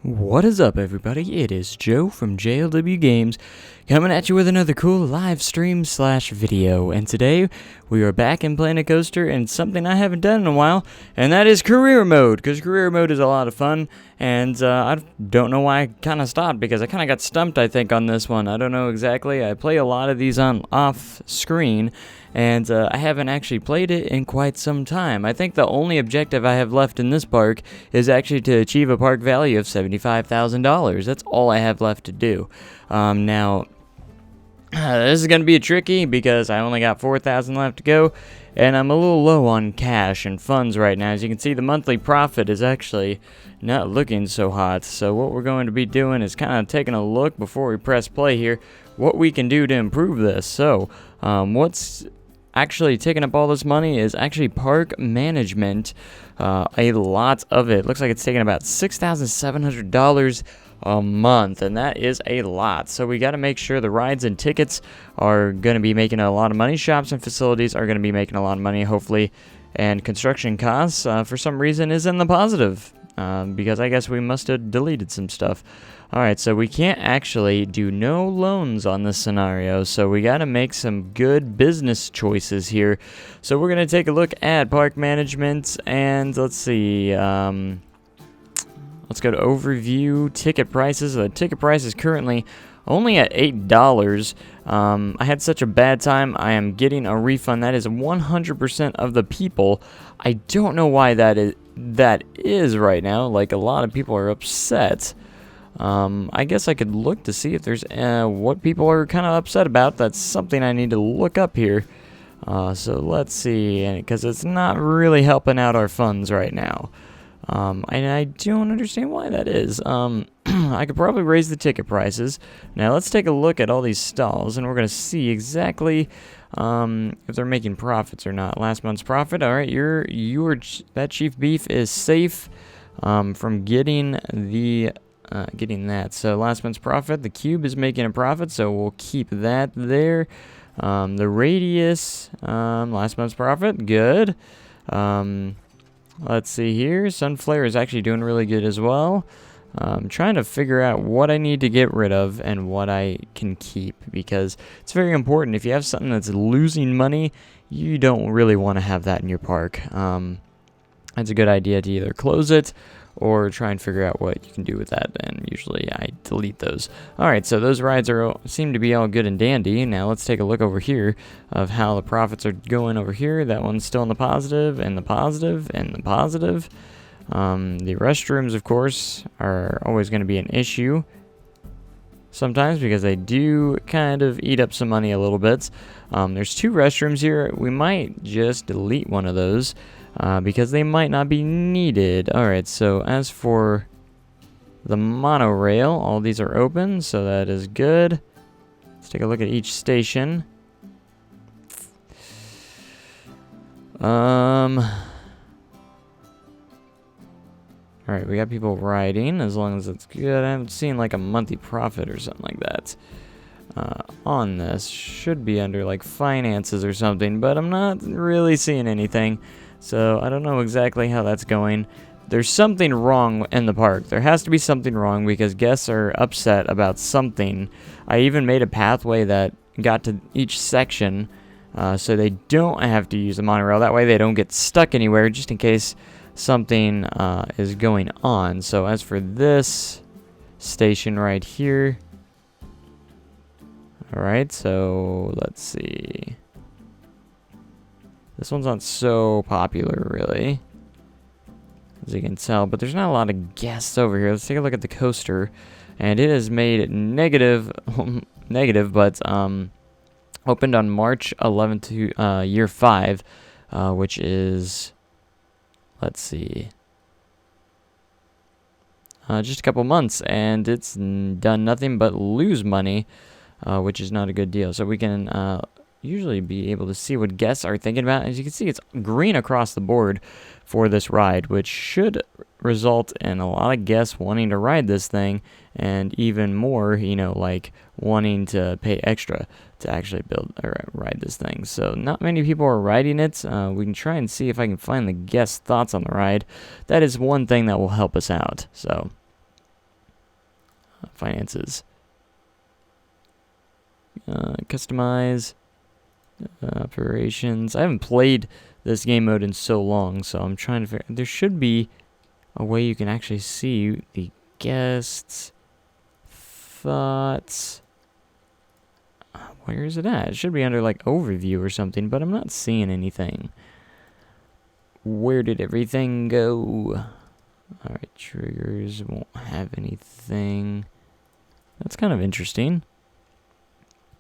What is up, everybody? It is Joe from JLW Games coming at you with another cool live stream slash video. And today we are back in Planet Coaster and something I haven't done in a while, and that is career mode. Because career mode is a lot of fun, and I don't know why I kind of stopped because I kind of got stumped, I think, on this one. I don't know exactly. I play a lot of these on off screen, and I haven't actually played it in quite some time. I think the only objective I have left in this park is actually to achieve a park value of $75,000. That's all I have left to do. Now, this is going to be tricky because I only got 4,000 left to go, and I'm a little low on cash and funds right now. As you can see, the monthly profit is actually not looking so hot. So what we're going to be doing is kind of taking a look before we press play here, what we can do to improve this. So what's actually taking up all this money is actually park management. A lot of it looks like it's taking about $6,700 a month, and that is a lot. So we got to make sure the rides and tickets are going to be making a lot of money. Shops and facilities are going to be making a lot of money, hopefully, and construction costs for some reason is in the positive, because I guess we must have deleted some stuff. Alright, so we can't actually do no loans on this scenario, so we got to make some good business choices here. So we're going to take a look at park management, and let's see, let's go to overview, ticket prices. The ticket price is currently only at $8. I had such a bad time, I am getting a refund. That is 100% of the people. I don't know why that is right now. Like, a lot of people are upset. I guess I could look to see if there's what people are kind of upset about. That's something I need to look up here. So let's see, because it's not really helping out our funds right now. And I don't understand why that is. I could probably raise the ticket prices. Now let's take a look at all these stalls, and we're going to see exactly if they're making profits or not. Last month's profit. All right, that chief beef is safe from getting that. So last month's profit, the cube is making a profit, so we'll keep that there. The radius, last month's profit, good. Let's see here. Sunflare is actually doing really good as well. I'm trying to figure out what I need to get rid of and what I can keep, because it's very important. If you have something that's losing money, you don't really want to have that in your park. It's a good idea to either close it or try and figure out what you can do with that, and usually I delete those. Alright, so those rides seem to be all good and dandy. Now let's take a look over here of how the profits are going over here. That one's still in the positive, and the positive, and the positive. The restrooms, of course, are always going to be an issue sometimes, because they do kind of eat up some money a little bit. There's two restrooms here. We might just delete one of those, because they might not be needed. Alright, so as for the monorail, all these are open, so that is good. Let's take a look at each station. Alright, we got people riding, as long as it's good. I haven't seen like a monthly profit or something like that on this. Should be under like finances or something, but I'm not really seeing anything. So I don't know exactly how that's going. There's something wrong in the park. There has to be something wrong, because guests are upset about something. I even made a pathway that got to each section, so they don't have to use the monorail. That way they don't get stuck anywhere, just in case something is going on. So as for this station right here, alright, so let's see. This one's not so popular, really, as you can tell, but there's not a lot of guests over here. Let's take a look at the coaster, and it has made negative, but opened on March 11th to year 5, which is, let's see, just a couple months, and it's done nothing but lose money, which is not a good deal. So we can usually be able to see what guests are thinking about. As you can see, it's green across the board for this ride, which should result in a lot of guests wanting to ride this thing, and even more, like wanting to pay extra to actually build or ride this thing. So not many people are riding it. We can try and see if I can find the guest thoughts on the ride. That is one thing that will help us out. So finances. Customize. Operations. I haven't played this game mode in so long, so I'm trying to figure... There should be a way you can actually see the guests' thoughts. Where is it at? It should be under, like, overview or something, but I'm not seeing anything. Where did everything go? Alright, triggers won't have anything. That's kind of interesting.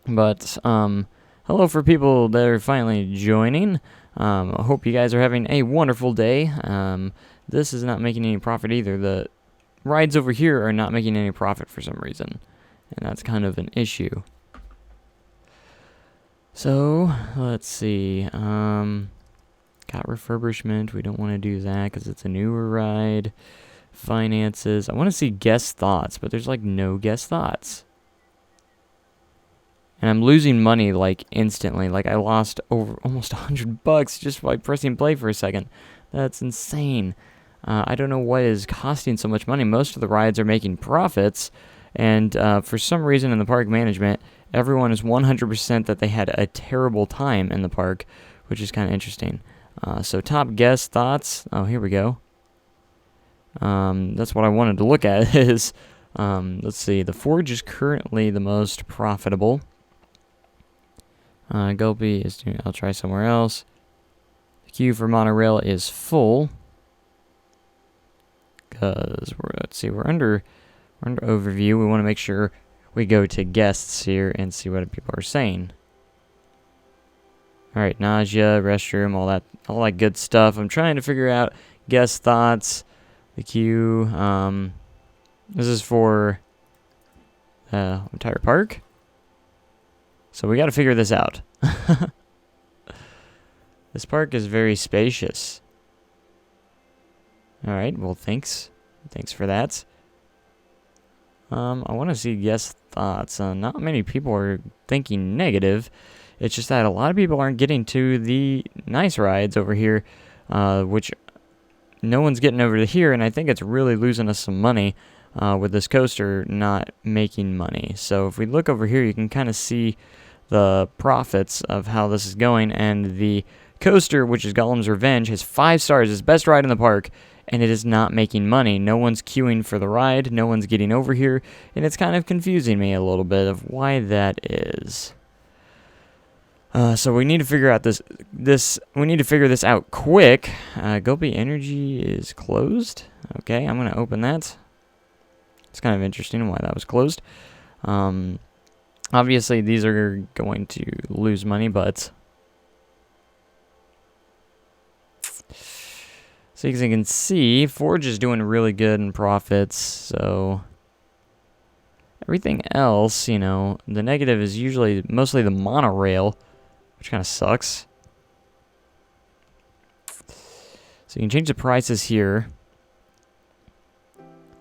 But, hello for people that are finally joining. I hope you guys are having a wonderful day. This is not making any profit either. The rides over here are not making any profit for some reason. And that's kind of an issue. So, let's see. Got refurbishment. We don't want to do that because it's a newer ride. Finances. I want to see guest thoughts, but there's like no guest thoughts. And I'm losing money like instantly. Like I lost over almost $100 just by pressing play for a second. That's insane. I don't know what is costing so much money. Most of the rides are making profits. And for some reason in the park management, everyone is 100% that they had a terrible time in the park, which is kind of interesting. So top guest thoughts. Oh, here we go. That's what I wanted to look at is, let's see. The Forge is currently the most profitable. Gulpy is doing, I'll try somewhere else. The queue for monorail is full. Because, let's see, we're under overview. We want to make sure we go to guests here and see what people are saying. Alright, nausea, restroom, all that good stuff. I'm trying to figure out guest thoughts. The queue, this is for entire park. So we got to figure this out. This park is very spacious. Alright, well thanks. Thanks for that. I want to see guest thoughts. Not many people are thinking negative. It's just that a lot of people aren't getting to the nice rides over here, which no one's getting over to here, and I think it's really losing us some money with this coaster not making money. So if we look over here, you can kind of see the profits of how this is going, and the coaster, which is Gollum's Revenge, has 5 stars. It's best ride in the park, and it is not making money. No one's queuing for the ride. No one's getting over here, and it's kind of confusing me a little bit of why that is. So we need to figure out we need to figure this out quick. Gulpy Energy is closed. Okay, I'm gonna open that. It's kind of interesting why that was closed. Obviously these are going to lose money, but so as you can see, Forge is doing really good in profits. So everything else, you know, the negative is usually mostly the monorail, which kind of sucks. So you can change the prices here.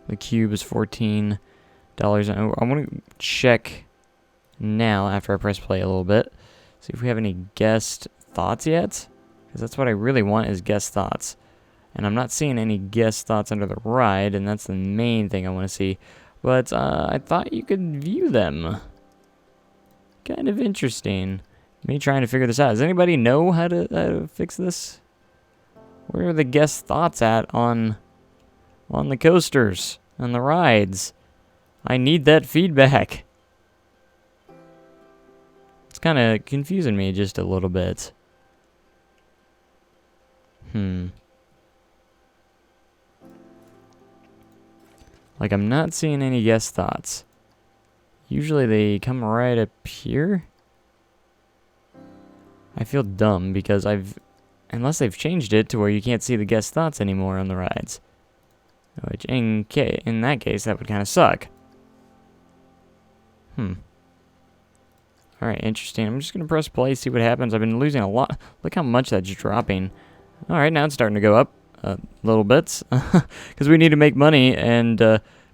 The cube is $14. I want to check now after I press play a little bit. See if we have any guest thoughts yet. Because that's what I really want is guest thoughts. And I'm not seeing any guest thoughts under the ride, and that's the main thing I want to see. But I thought you could view them. Kind of interesting. Me trying to figure this out. Does anybody know how to fix this? Where are the guest thoughts at on the coasters, on the rides? I need that feedback. It's kind of confusing me just a little bit. Like, I'm not seeing any guest thoughts. Usually they come right up here. I feel dumb because unless they've changed it to where you can't see the guest thoughts anymore on the rides. Which, in that case, that would kind of suck. Alright, interesting. I'm just going to press play, see what happens. I've been losing a lot. Look how much that's dropping. Alright, now it's starting to go up a little bit. Because we need to make money and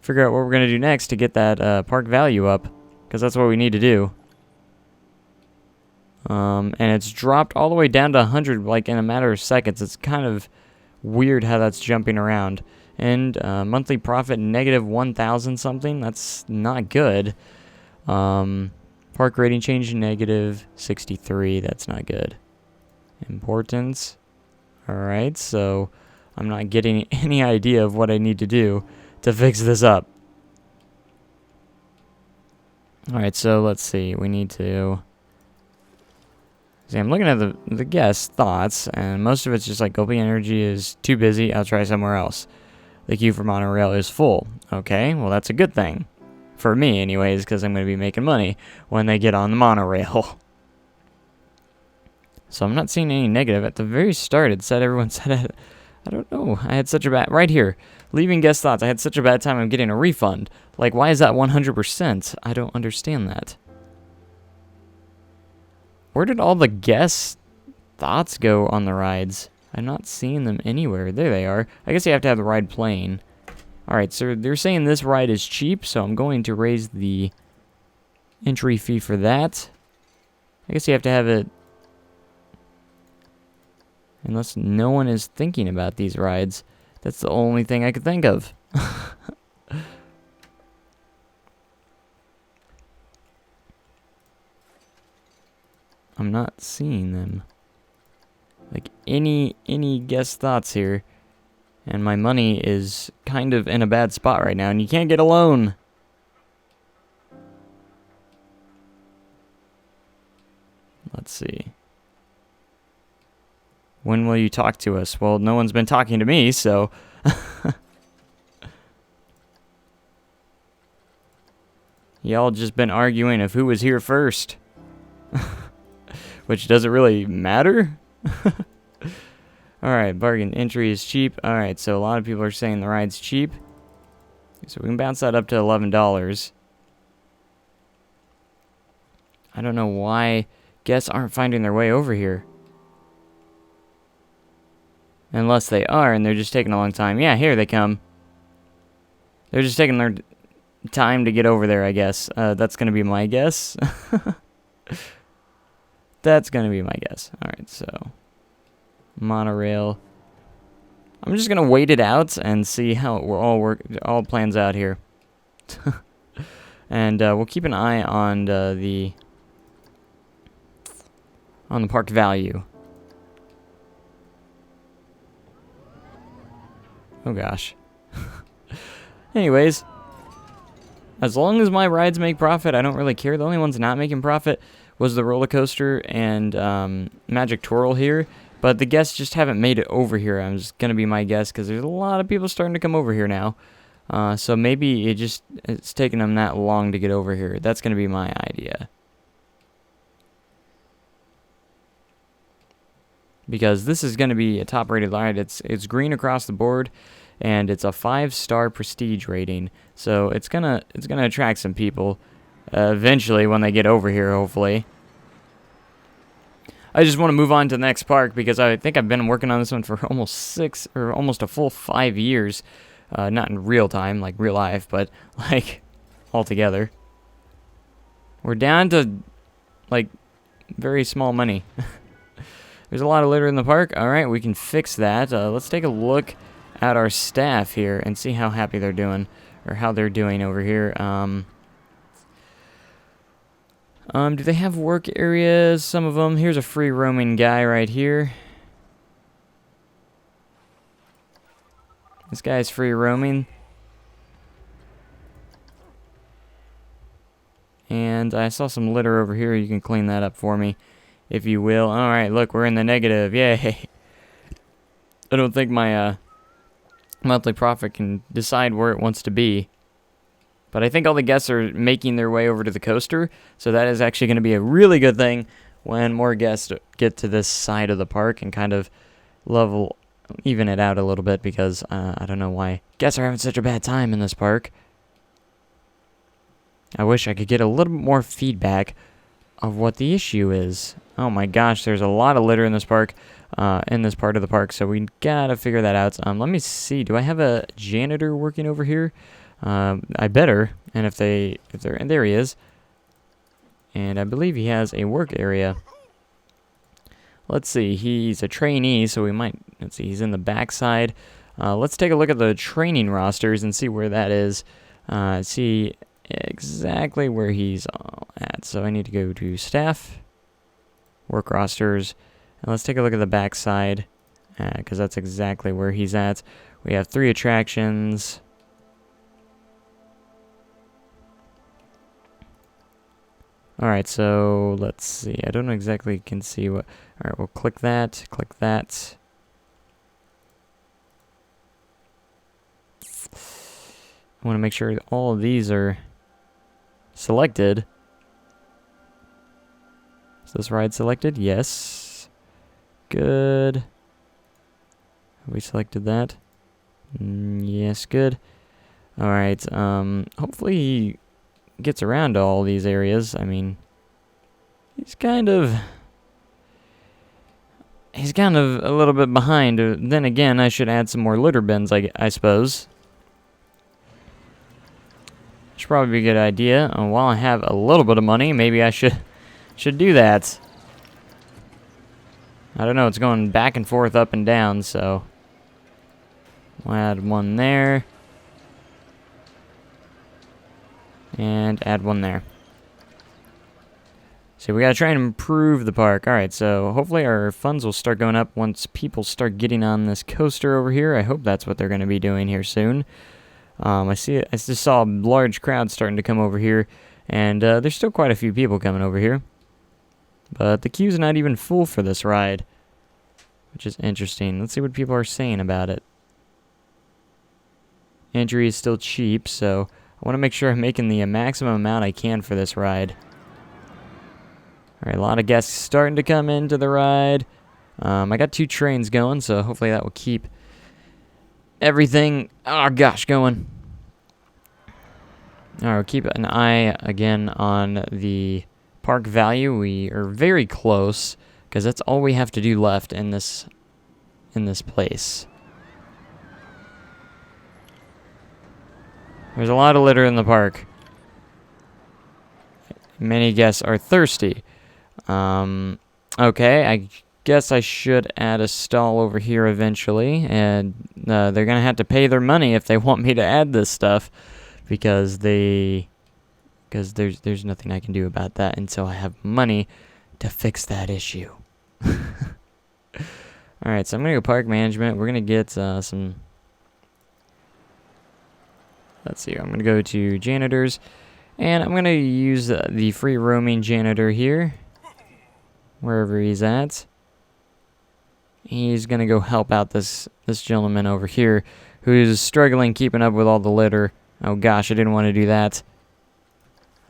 figure out what we're going to do next to get that park value up. Because that's what we need to do. And it's dropped all the way down to 100 like in a matter of seconds. It's kind of weird how that's jumping around. And monthly profit negative 1,000 something. That's not good. Park rating change negative 63. That's not good. Importance. Alright, so I'm not getting any idea of what I need to do to fix this up. Alright, so let's see. We need to... See, I'm looking at the guest thoughts, and most of it's just like Gopi Energy is too busy, I'll try somewhere else. The queue for monorail is full. Okay, well that's a good thing. For me, anyways, because I'm going to be making money when they get on the monorail. So I'm not seeing any negative. At the very start, it said everyone said it. I don't know. I had such a bad... Right here. Leaving guest thoughts. I had such a bad time I'm getting a refund. Like, why is that 100%? I don't understand that. Where did all the guest thoughts go on the rides? I'm not seeing them anywhere. There they are. I guess you have to have the ride playing. Alright, so they're saying this ride is cheap, so I'm going to raise the entry fee for that. I guess you have to have it... Unless no one is thinking about these rides. That's the only thing I could think of. I'm not seeing them. Like, any guest thoughts here. And my money is kind of in a bad spot right now, and you can't get a loan. Let's see. When will you talk to us? Well, no one's been talking to me, so... Y'all just been arguing of who was here first. Which doesn't really matter. Alright, bargain entry is cheap. Alright, so a lot of people are saying the ride's cheap. So we can bounce that up to $11. I don't know why guests aren't finding their way over here. Unless they are, and they're just taking a long time. Yeah, here they come. They're just taking their time to get over there, I guess. That's going to be my guess. That's going to be my guess. Alright, so... monorail. I'm just going to wait it out and see how it all plans out here. And we'll keep an eye on the park value. Oh gosh. Anyways, as long as my rides make profit, I don't really care. The only ones not making profit was the roller coaster and Magic Twirl here. But the guests just haven't made it over here. I'm just going to be my guess because there's a lot of people starting to come over here now. So maybe it's taking them that long to get over here. That's going to be my idea. Because this is going to be a top-rated ride. It's green across the board, and it's a 5-star prestige rating. So it's gonna attract some people eventually when they get over here, hopefully. I just want to move on to the next park because I think I've been working on this one for almost a full 5 years. Not in real time, like real life, but like altogether. We're down to like very small money. There's a lot of litter in the park. Alright, we can fix that. Let's take a look at our staff here and see how happy they're doing, or how they're doing over here. Do they have work areas? Some of them. Here's a free roaming guy right here. This guy's free roaming. And I saw some litter over here. You can clean that up for me, if you will. Alright, look, we're in the negative. Yay. I don't think my monthly profit can decide where it wants to be. But I think all the guests are making their way over to the coaster, so that is actually going to be a really good thing when more guests get to this side of the park and kind of even it out a little bit, because I don't know why guests are having such a bad time in this park. I wish I could get a little bit more feedback of what the issue is. Oh my gosh, there's a lot of litter in this park, in this part of the park, so we gotta figure that out. Let me see, do I have a janitor working over here? I better, and if they're, and there he is. And I believe he has a work area. Let's see, he's a trainee, so we might, let's see, he's in the backside Let's take a look at the training rosters and see where that is. See exactly where he's at. So I need to go to staff, work rosters, and let's take a look at the back side, because that's exactly where he's at. We have 3 attractions. Alright, so let's see. I don't exactly can see what... Alright, we'll click that, click that. I want to make sure all of these are selected. Is this ride selected? Yes. Good. Have we selected that? Yes, good. Alright, hopefully he gets around to all these areas. I mean, he's kind of a little bit behind. Then again, I should add some more litter bins, I suppose. Should probably be a good idea. While I have a little bit of money, maybe I should do that. I don't know, it's going back and forth, up and down, so we'll add one there. And add one there. So we gotta try and improve the park. Alright, so hopefully our funds will start going up once people start getting on this coaster over here. I hope that's what they're gonna be doing here soon. I just saw a large crowd starting to come over here, and there's still quite a few people coming over here. But the queue's not even full for this ride, which is interesting. Let's see what people are saying about it. Entry is still cheap, so I want to make sure I'm making the maximum amount I can for this ride. Alright, a lot of guests starting to come into the ride. I got 2 trains going, so hopefully that will keep everything, oh gosh, going. Alright, we'll keep an eye again on the park value. We are very close, because that's all we have to do left in this place. There's a lot of litter in the park. Many guests are thirsty. Okay, I guess I should add a stall over here eventually, and they're gonna have to pay their money if they want me to add this stuff, because there's nothing I can do about that until I have money to fix that issue. Alright, so I'm gonna go park management. We're gonna get some... Let's see, I'm gonna go to janitors, and I'm gonna use the free roaming janitor here, wherever he's at. He's gonna go help out this gentleman over here who's struggling keeping up with all the litter. Oh gosh, I didn't want to do that.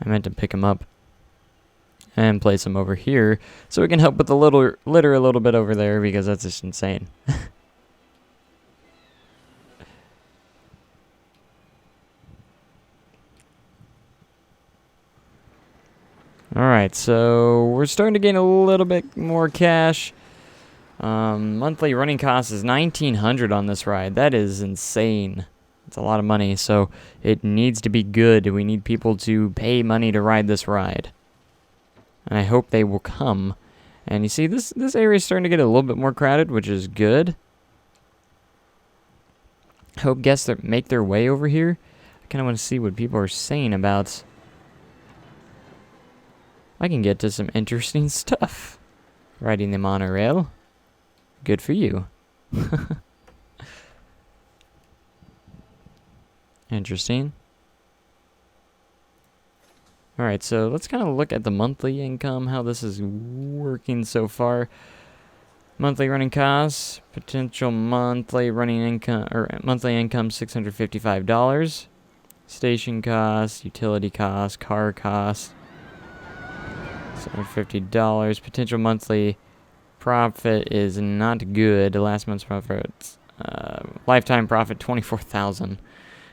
I meant to pick him up and place him over here so we can help with the litter a little bit over there, because that's just insane. Alright, so we're starting to gain a little bit more cash. Monthly running cost is $1,900 on this ride. That is insane. It's a lot of money, so it needs to be good. We need people to pay money to ride this ride. And I hope they will come. And you see, this area is starting to get a little bit more crowded, which is good. I hope guests that make their way over here. I kind of want to see what people are saying about... I can get to some interesting stuff. Riding the monorail. Good for you. Interesting. Alright, so let's kind of look at the monthly income, how this is working so far. Monthly running costs, potential monthly running income, or monthly income $655. Station costs, utility costs, car costs. $750. Potential monthly profit is not good. Last month's profit, lifetime profit $24,000,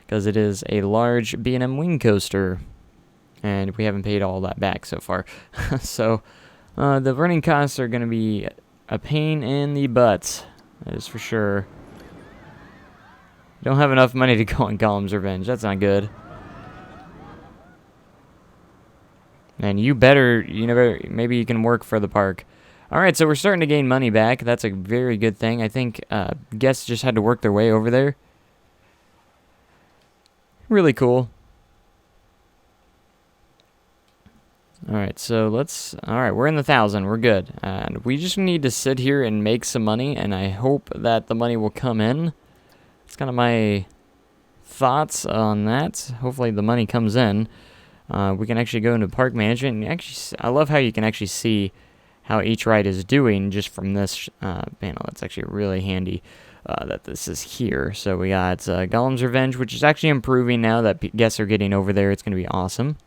because it is a large B&M wing coaster, and we haven't paid all that back so far. So the running costs are going to be a pain in the butt. That is for sure. Don't have enough money to go on Gollum's Revenge. That's not good. And you better, maybe you can work for the park. Alright, so we're starting to gain money back. That's a very good thing. I think guests just had to work their way over there. Really cool. Alright, so let's... Alright, we're in the 1,000. We're good. And we just need to sit here and make some money, and I hope that the money will come in. It's kind of my thoughts on that. Hopefully the money comes in. We can actually go into park management. And actually, I love how you can actually see how each ride is doing just from this panel. That's actually really handy that this is here. So we got Golem's Revenge, which is actually improving now that guests are getting over there. It's going to be awesome.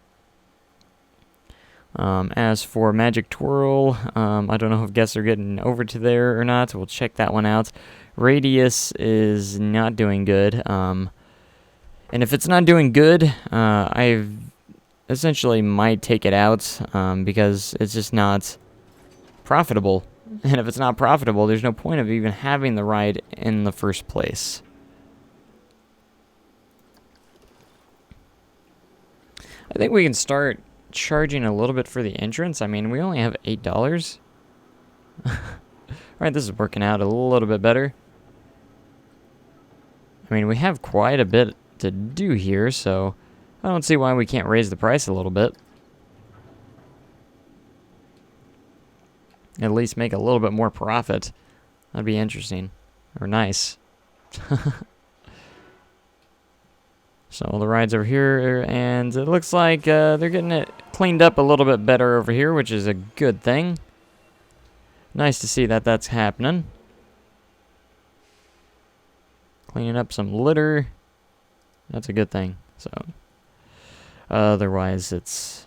As for Magic Twirl, I don't know if guests are getting over to there or not. We'll check that one out. Radius is not doing good. And if it's not doing good, I essentially might take it out because it's just not profitable. And if it's not profitable, there's no point of even having the ride in the first place. I think we can start charging a little bit for the entrance. I mean, we only have $8. Alright, this is working out a little bit better. I mean, we have quite a bit to do here, so I don't see why we can't raise the price a little bit. At least make a little bit more profit. That'd be interesting. Or nice. So all the rides over here, and it looks like they're getting it cleaned up a little bit better over here, which is a good thing. Nice to see that that's happening. Cleaning up some litter. That's a good thing. So otherwise, it's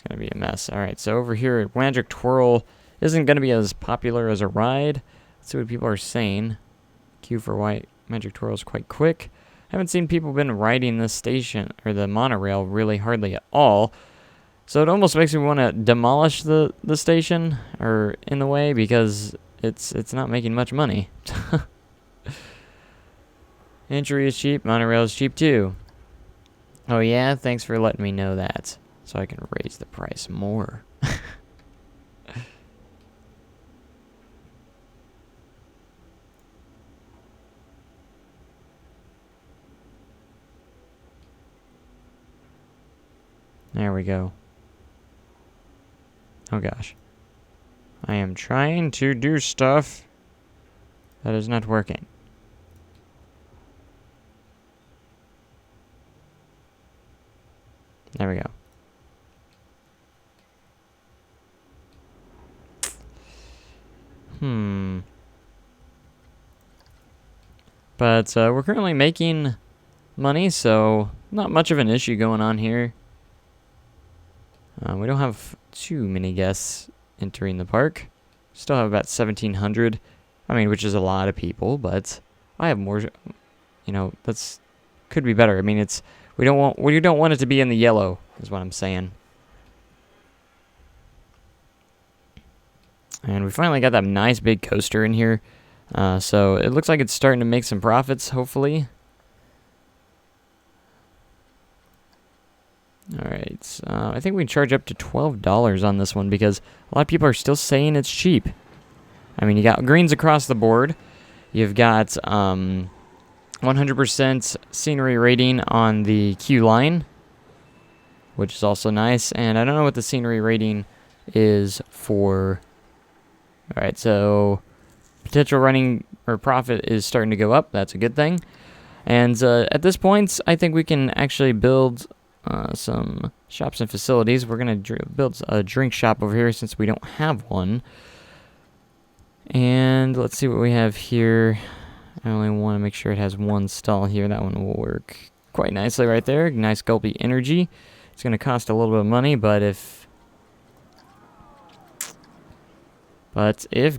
going to be a mess. All right, so over here, Magic Twirl isn't going to be as popular as a ride. Let's see what people are saying. Queue for white Magic Twirl is quite quick. Haven't seen people been riding this station or the monorail really hardly at all. So it almost makes me want to demolish the station or in the way because it's not making much money. Entry is cheap, monorail is cheap too. Oh yeah, thanks for letting me know that. So I can raise the price more. There we go. Oh gosh. I am trying to do stuff that is not working. There we go. But we're currently making money, so not much of an issue going on here. We don't have too many guests entering the park. Still have about 1,700. I mean, which is a lot of people, but I have more. You know, that's could be better. I mean, we don't want it to be in the yellow, is what I'm saying. And we finally got that nice big coaster in here, so it looks like it's starting to make some profits. Hopefully. Alright, I think we can charge up to $12 on this one because a lot of people are still saying it's cheap. I mean, you got greens across the board. You've got 100% scenery rating on the queue line, which is also nice. And I don't know what the scenery rating is for... Alright, so potential running or profit is starting to go up. That's a good thing. And at this point, I think we can actually build... some shops and facilities. We're going to build a drink shop over here since we don't have one. And let's see what we have here. I only want to make sure it has one stall here. That one will work quite nicely right there. Nice gulpy energy. It's going to cost a little bit of money, but if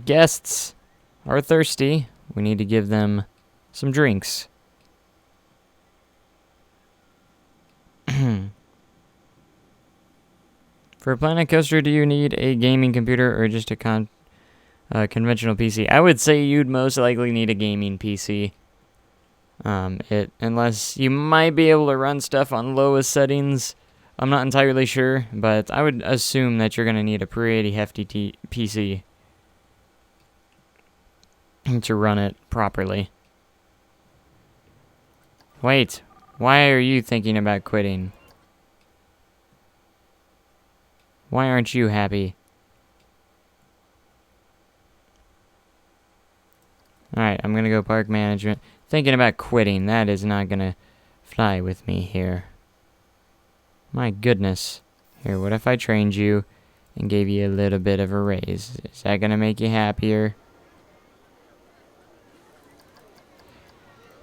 guests are thirsty, we need to give them some drinks. For a Planet Coaster, do you need a gaming computer or just a conventional PC? I would say you'd most likely need a gaming PC. Unless you might be able to run stuff on lowest settings. I'm not entirely sure, but I would assume that you're going to need a pretty hefty PC. to run it properly. Wait, why are you thinking about quitting? Why aren't you happy? Alright, I'm gonna go park management. Thinking about quitting, that is not gonna fly with me here. My goodness. Here, what if I trained you and gave you a little bit of a raise? Is that gonna make you happier?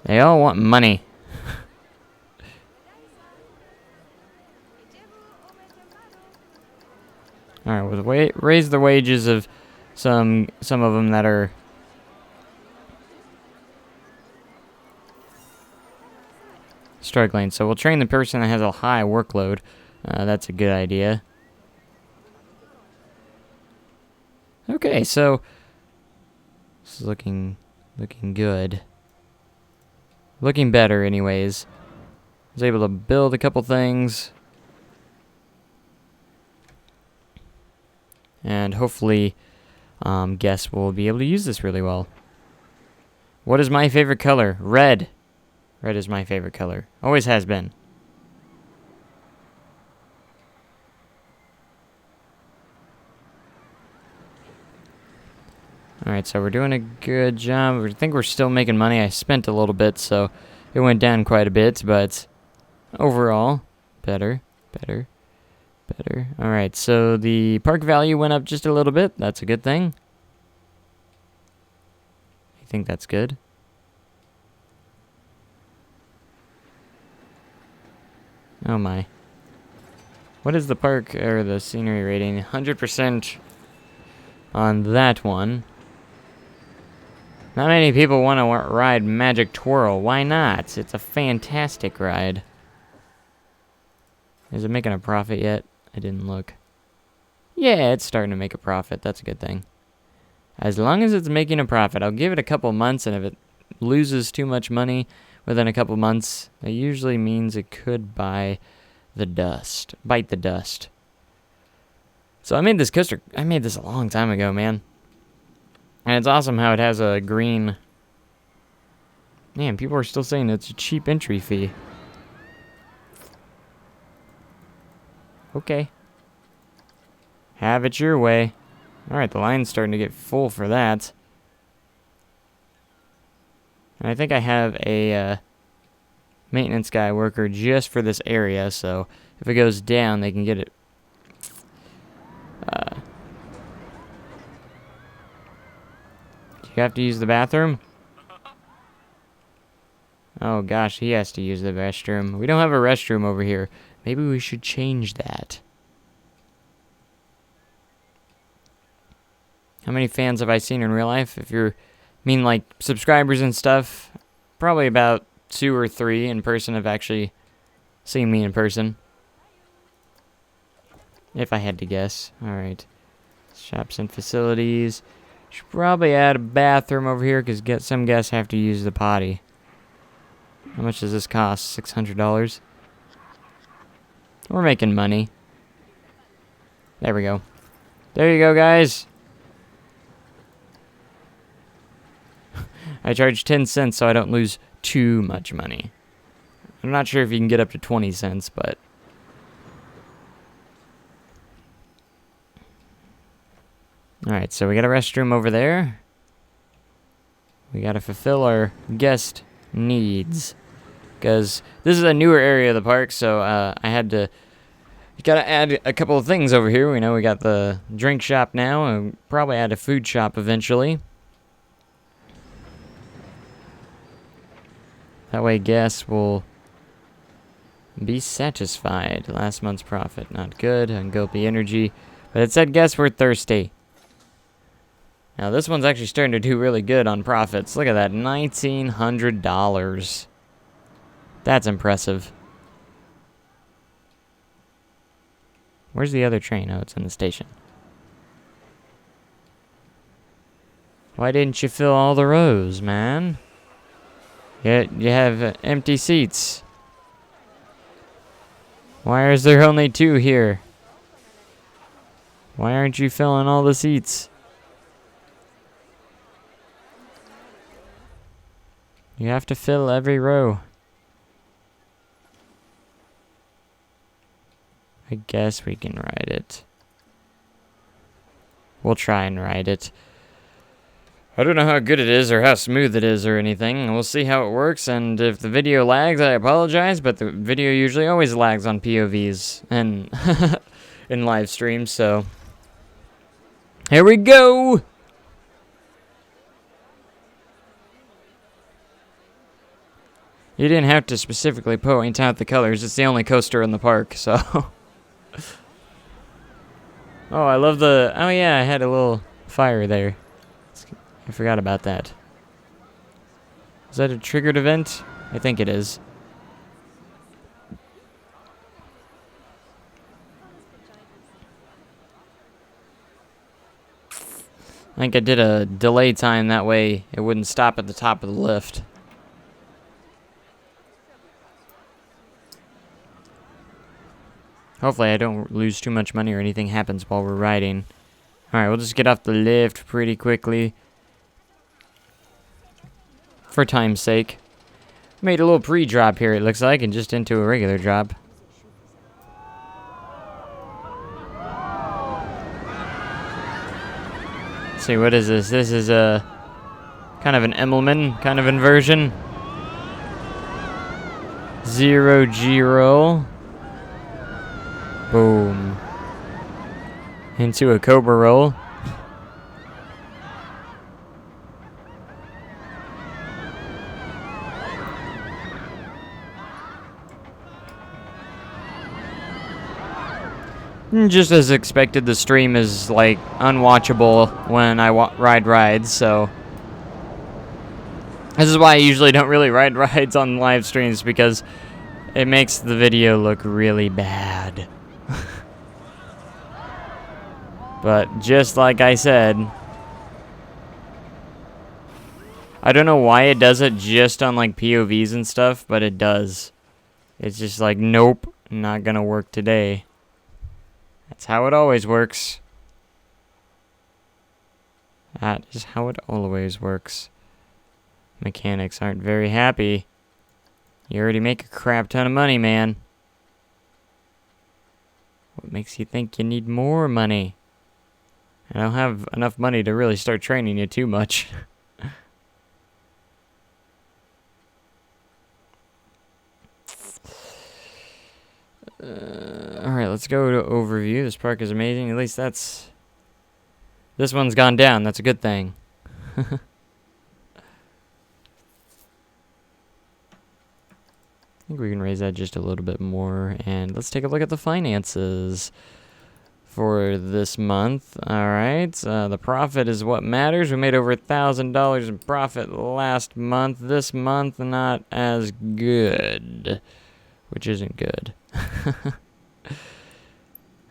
They all want money. Alright, we'll raise the wages of some of them that are struggling. So we'll train the person that has a high workload. That's a good idea. Okay, so this is looking good. Looking better, anyways. I was able to build a couple things. And hopefully, guests will be able to use this really well. What is my favorite color? Red. Red is my favorite color. Always has been. Alright, so we're doing a good job. I think we're still making money. I spent a little bit, so it went down quite a bit, but overall, better. Alright, so the park value went up just a little bit. That's a good thing. I think that's good. Oh my. What is the park or the scenery rating? 100% on that one. Not many people want to ride Magic Twirl. Why not? It's a fantastic ride. Is it making a profit yet? I didn't look. Yeah, it's starting to make a profit. That's a good thing. As long as it's making a profit, I'll give it a couple months, and if it loses too much money within a couple months, that usually means it could bite the dust. So I made this coaster. I made this a long time ago, man. And it's awesome how it has a green. Man, people are still saying it's a cheap entry fee. Okay. Have it your way. Alright, the line's starting to get full for that. And I think I have a maintenance guy worker just for this area, so if it goes down, they can get it. Do you have to use the bathroom? Oh gosh, he has to use the restroom. We don't have a restroom over here. Maybe we should change that. How many fans have I seen in real life? If you're mean like subscribers and stuff, probably about 2 or 3 in person have actually seen me in person. If I had to guess. Alright. Shops and facilities. Should probably add a bathroom over here because some guests have to use the potty. How much does this cost? $600? We're making money. There we go. There you go, guys. I charge 10 cents so I don't lose too much money. I'm not sure if you can get up to 20 cents, but... Alright, so we got a restroom over there. We gotta fulfill our guest needs. Because this is a newer area of the park, so I had to... You gotta add a couple of things over here. We know we got the drink shop now, and probably add a food shop eventually. That way guests will be satisfied. Last month's profit, not good. Ungulpy energy. But it said guests were thirsty. Now this one's actually starting to do really good on profits. Look at that, $1,900. That's impressive. Where's the other train? Oh, it's in the station. Why didn't you fill all the rows, man? Yet you have empty seats. Why is there only 2 here? Why aren't you filling all the seats? You have to fill every row. I guess we can ride it. We'll try and ride it. I don't know how good it is or how smooth it is or anything. We'll see how it works, and if the video lags, I apologize, but the video usually always lags on POVs and in live streams, so here we go! You didn't have to specifically point out the colors. It's the only coaster in the park, so... Oh, I love the... Oh, yeah, I had a little fire there. I forgot about that. Is that a triggered event? I think it is. I think I did a delay time, that way it wouldn't stop at the top of the lift. Hopefully I don't lose too much money or anything happens while we're riding. Alright, we'll just get off the lift pretty quickly. For time's sake. Made a little pre-drop here, it looks like, and just into a regular drop. Let's see, what is this? This is a kind of an Emmelman kind of inversion. 0G roll. Boom. Into a Cobra roll. Just as expected, the stream is like unwatchable when I ride rides, so this is why I usually don't really ride rides on live streams, because it makes the video look really bad. But just like I said, I don't know why it does it just on like POVs and stuff, but it does. It's just like, nope, not gonna work today. That's how it always works. That is how it always works. Mechanics aren't very happy. You already make a crap ton of money, man. What makes you think you need more money? I don't have enough money to really start training you too much. Alright, let's go to overview. This park is amazing. At least that's... This one's gone down. That's a good thing. I think we can raise that just a little bit more. And let's take a look at the finances for this month. Alright, the profit is what matters. We made over $1,000 in profit last month. This month, not as good, which isn't good.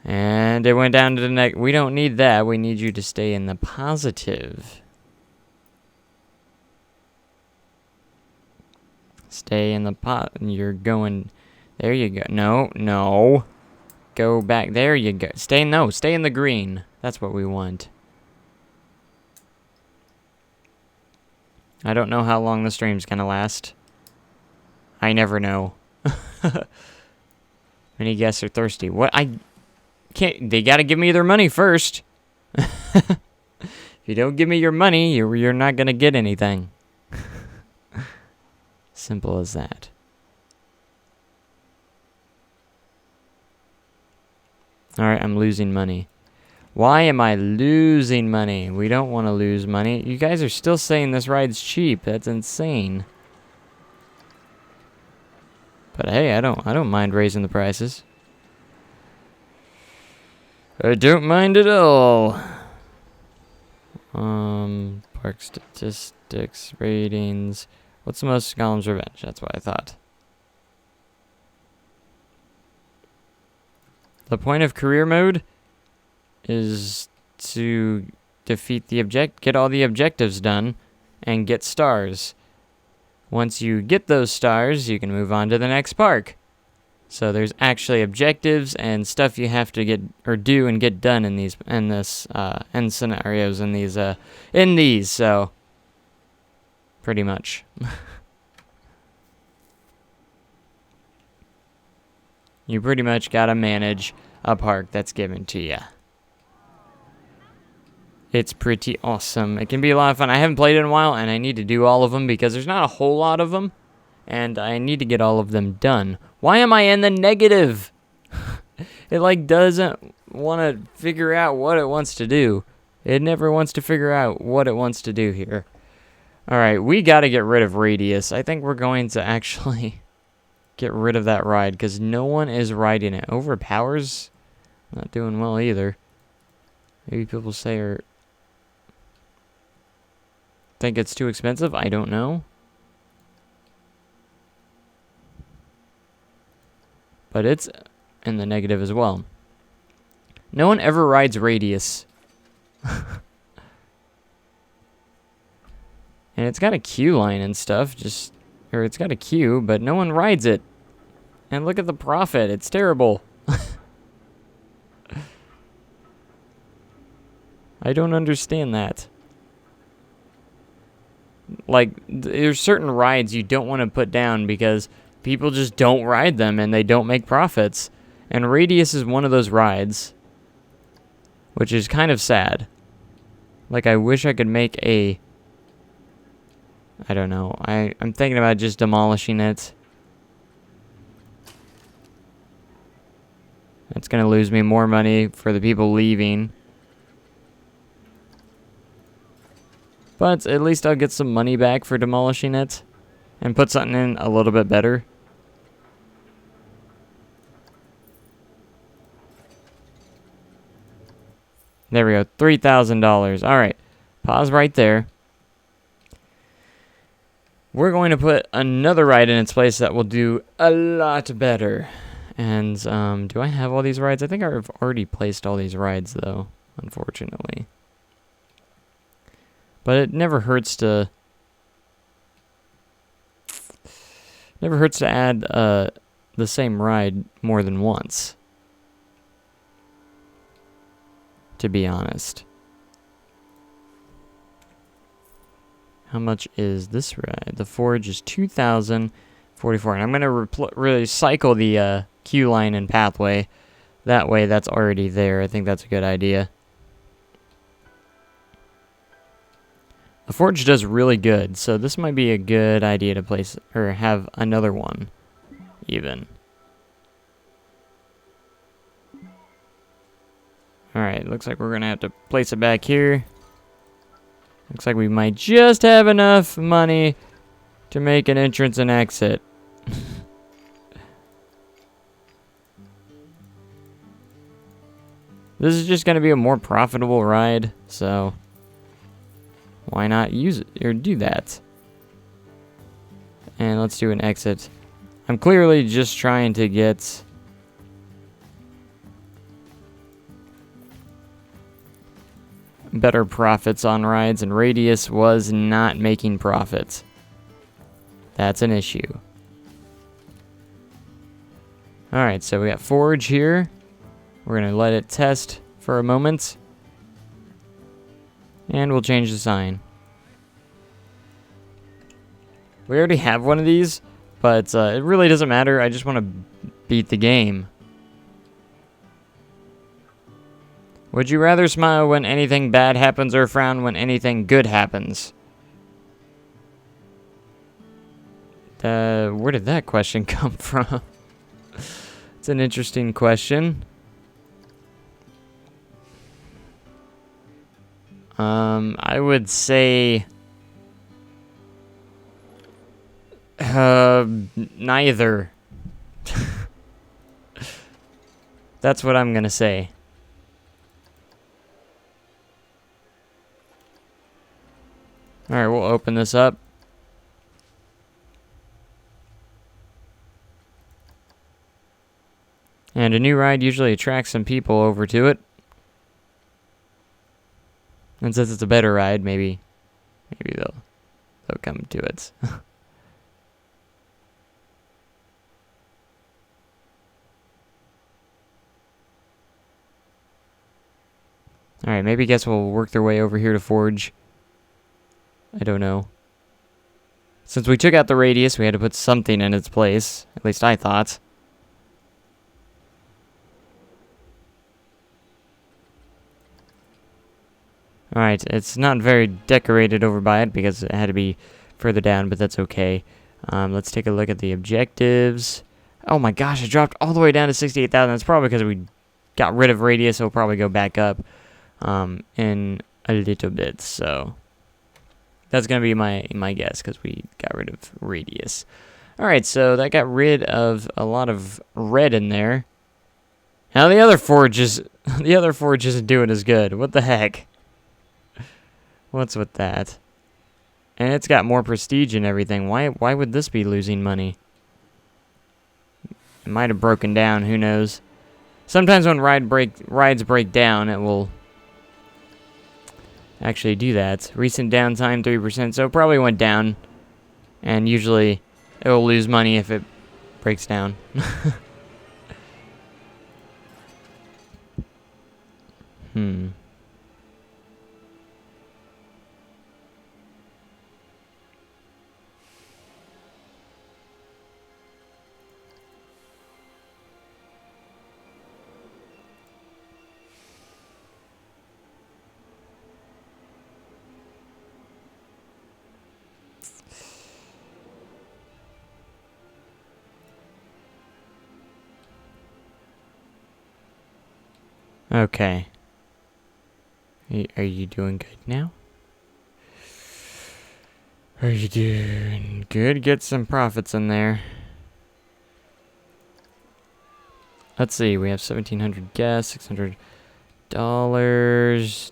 And it went down to the next. We don't need that. We need you to stay in the positive. Stay in the pot. You're going. There you go. No, no. Go back. There you go. Stay in the green. That's what we want. I don't know how long the stream's gonna last. I never know. Many guests are thirsty. What? I can't. They gotta give me their money first. If you don't give me your money, you're not gonna get anything. Simple as that. Alright, I'm losing money. Why am I losing money? We don't want to lose money. You guys are still saying this ride's cheap. That's insane. But hey, I don't mind raising the prices. I don't mind at all. Park statistics, ratings. What's the most? Golem's Revenge. That's what I thought. The point of career mode is to defeat the get all the objectives done, and get stars. Once you get those stars, you can move on to the next park. So there's actually objectives and stuff you have to get or do and get done in these end scenarios in these so pretty much. You pretty much gotta manage a park that's given to you. It's pretty awesome. It can be a lot of fun. I haven't played it in a while, and I need to do all of them because there's not a whole lot of them, and I need to get all of them done. Why am I in the negative? It, like, doesn't want to figure out what it wants to do. It never wants to figure out what it wants to do here. Alright, we got to get rid of Radius. I think we're going to actually get rid of that ride because no one is riding it. Overpowers? Not doing well either. Maybe people say think it's too expensive? I don't know. But it's in the negative as well. No one ever rides Radius. And it's got a queue line and stuff, or it's got a queue, but no one rides it. And look at the profit, it's terrible. I don't understand that. Like, there's certain rides you don't want to put down because people just don't ride them and they don't make profits. And Radius is one of those rides, which is kind of sad. Like, I wish I could make a... I don't know. I'm thinking about just demolishing it. It's going to lose me more money for the people leaving. But at least I'll get some money back for demolishing it. And put something in a little bit better. There we go. $3,000. Alright. Pause right there. We're going to put another ride in its place that will do a lot better. And, do I have all these rides? I think I've already placed all these rides, though, unfortunately. But it never hurts to... Never hurts to add, the same ride more than once. To be honest. How much is this ride? The Forge is $2,044. And I'm going to recycle the queue line and pathway. That way, that's already there. I think that's a good idea. The Forge does really good, so this might be a good idea to place, or have another one, even. Alright, looks like we're going to have to place it back here. Looks like we might just have enough money to make an entrance and exit. This is just going to be a more profitable ride, so why not use it or do that? And let's do an exit. I'm clearly just trying to get better profits on rides, and Radius was not making profits. That's an issue. Alright, so we got Forge here. We're going to let it test for a moment. And we'll change the sign. We already have one of these, but it really doesn't matter. I just want to beat the game. Would you rather smile when anything bad happens or frown when anything good happens? Where did that question come from? It's an interesting question. I would say neither. That's what I'm gonna say. Alright, we'll open this up. And a new ride usually attracts some people over to it. And since it's a better ride, maybe they'll come to it. Alright, maybe guess we'll work their way over here to Forge. I don't know. Since we took out the Radius, we had to put something in its place. At least I thought. Alright, it's not very decorated over by it because it had to be further down, but that's okay. Let's take a look at the objectives. Oh my gosh, it dropped all the way down to 68,000. That's probably because we got rid of radius. It'll probably go back up in a little bit. So that's going to be my guess because we got rid of radius. Alright, so that got rid of a lot of red in there. Now the other forge isn't doing as good. What the heck? What's with that? And it's got more prestige and everything. Why would this be losing money? It might have broken down, who knows. Sometimes when rides break down, it will actually do that. Recent downtime 3%, so it probably went down. And usually it will lose money if it breaks down. Okay. Are you doing good now? Are you doing good? Get some profits in there. Let's see, we have 1,700 gas, $600,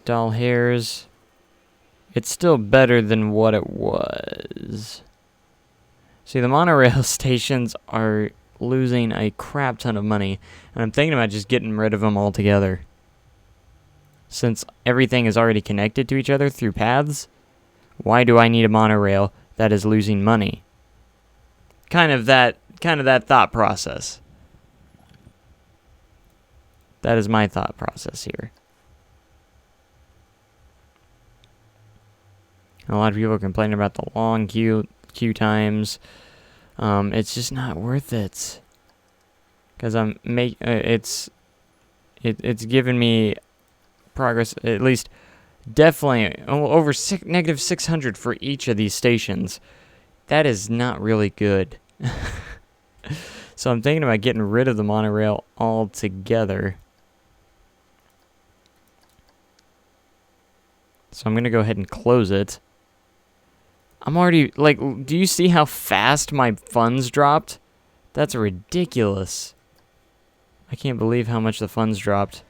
doll hairs. It's still better than what it was. See, the monorail stations are losing a crap ton of money, and I'm thinking about just getting rid of them altogether. Since everything is already connected to each other through paths, why do I need a monorail that is losing money? Kind of that thought process. That is my thought process here. A lot of people are complaining about the long queue times. It's just not worth it. Because it's given me progress, at least definitely over negative 600 for each of these stations. That is not really good. So I'm thinking about getting rid of the monorail altogether. So I'm going to go ahead and close it. I'm already, like, do you see how fast my funds dropped? That's ridiculous. I can't believe how much the funds dropped.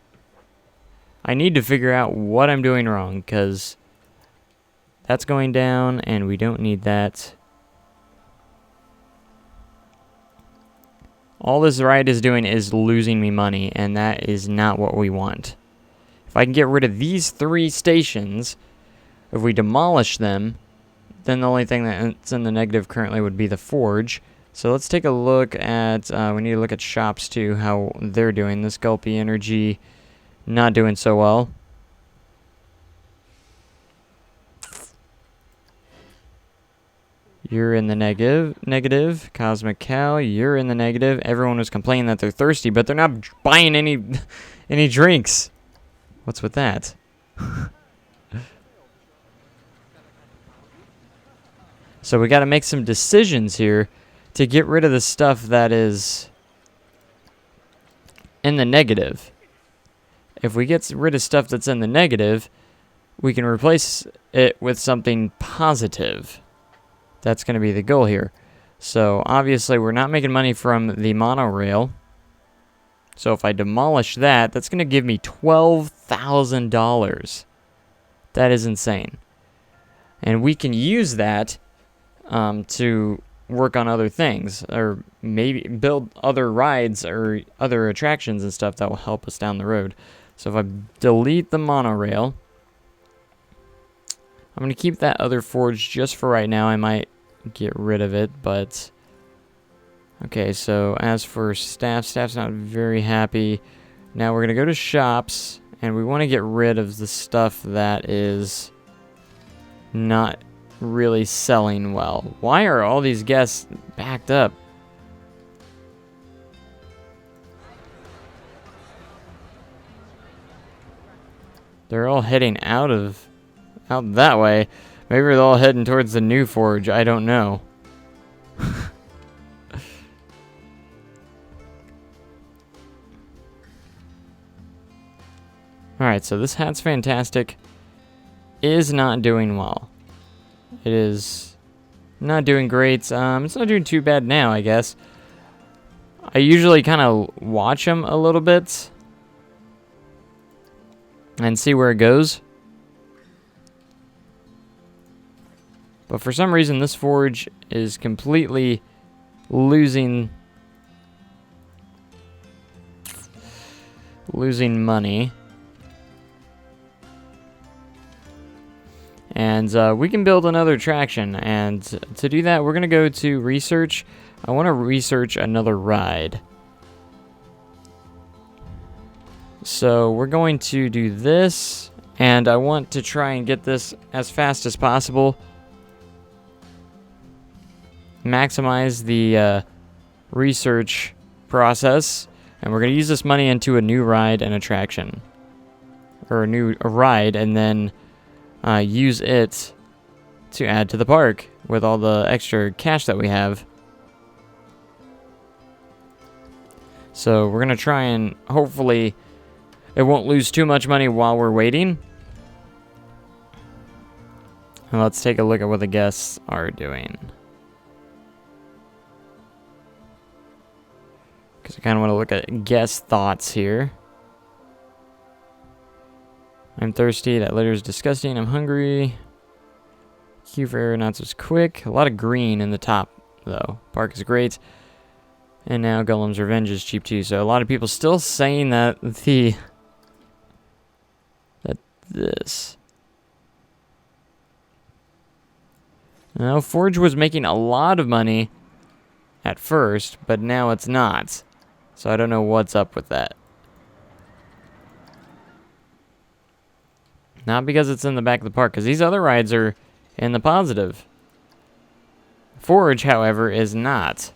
I need to figure out what I'm doing wrong, because that's going down, and we don't need that. All this ride is doing is losing me money, and that is not what we want. If I can get rid of these 3 stations, if we demolish them, then the only thing that's in the negative currently would be the forge. So let's take a look at, we need to look at shops too, how they're doing. This Gulpy Energy, not doing so well. You're in the negative. Cosmic Cow, you're in the negative. Everyone was complaining that they're thirsty, but they're not buying any drinks. What's with that? So we got to make some decisions here to get rid of the stuff that is in the negative. If we get rid of stuff that's in the negative, we can replace it with something positive. That's going to be the goal here. So obviously we're not making money from the monorail. So if I demolish that, that's going to give me $12,000. That is insane. And we can use that to work on other things, or maybe build other rides or other attractions and stuff that will help us down the road. So if I delete the monorail, I'm going to keep that other forge just for right now. I might get rid of it, but okay, so as for staff's not very happy. Now we're going to go to shops, and we want to get rid of the stuff that is not really selling well. Why are all these guests backed up? They're all heading out of out that way. Maybe they're all heading towards the new forge. I don't know. Alright, so this hat's fantastic. Is not doing well. It is not doing great. It's not doing too bad now, I guess. I usually kind of watch them a little bit and see where it goes. But for some reason, this forge is completely losing money. And we can build another attraction. And to do that, we're going to go to research. I want to research another ride. So we're going to do this. And I want to try and get this as fast as possible. Maximize the research process. And we're going to use this money into a new ride and attraction. Or a ride, and then use it to add to the park with all the extra cash that we have. So we're going to try and hopefully it won't lose too much money while we're waiting. And let's take a look at what the guests are doing. Because I kind of want to look at guest thoughts here. I'm thirsty. That litter is disgusting. I'm hungry. Queue for aeronauts quick. A lot of green in the top, though. Park is great. And now Golem's Revenge is cheap, too. So a lot of people still saying that this. Now, Forge was making a lot of money at first, but now it's not. So I don't know what's up with that. Not because it's in the back of the park, because these other rides are in the positive. Forge, however, is not.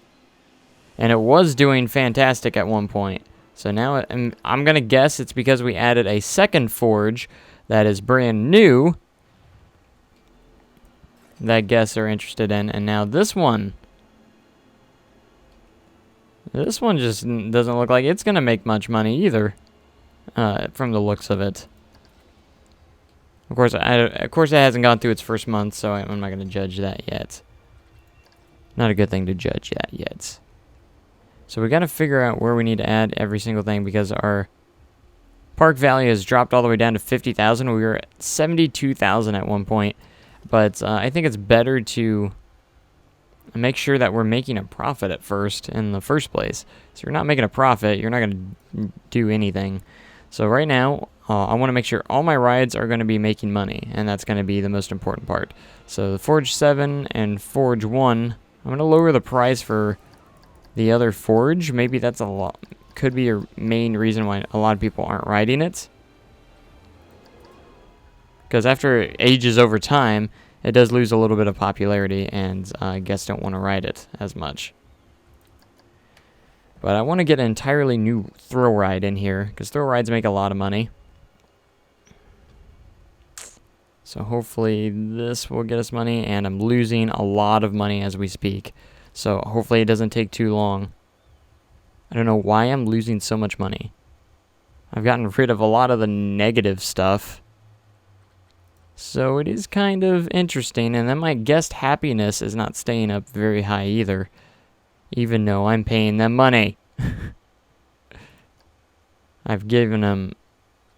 And it was doing fantastic at one point. So now I'm going to guess it's because we added a second forge that is brand new that guests are interested in. And now this one just doesn't look like it's going to make much money either, from the looks of it. Of course, it hasn't gone through its first month, so I'm not going to judge that yet. Not a good thing to judge that yet. So we got to figure out where we need to add every single thing, because our park value has dropped all the way down to 50,000. We were at 72,000 at one point, but I think it's better to make sure that we're making a profit at first in the first place. So if you're not making a profit, you're not going to do anything. So right now, I want to make sure all my rides are going to be making money, and that's going to be the most important part. So the Forge 7 and Forge 1, I'm going to lower the price for the other Forge. Maybe that's a lot. Could be a main reason why a lot of people aren't riding it. Because after it ages over time, it does lose a little bit of popularity, and guests don't want to ride it as much. But I want to get an entirely new thrill ride in here, because thrill rides make a lot of money. So hopefully this will get us money, and I'm losing a lot of money as we speak. So hopefully it doesn't take too long. I don't know why I'm losing so much money. I've gotten rid of a lot of the negative stuff. So it is kind of interesting. And then my guest happiness is not staying up very high either, even though I'm paying them money. I've given them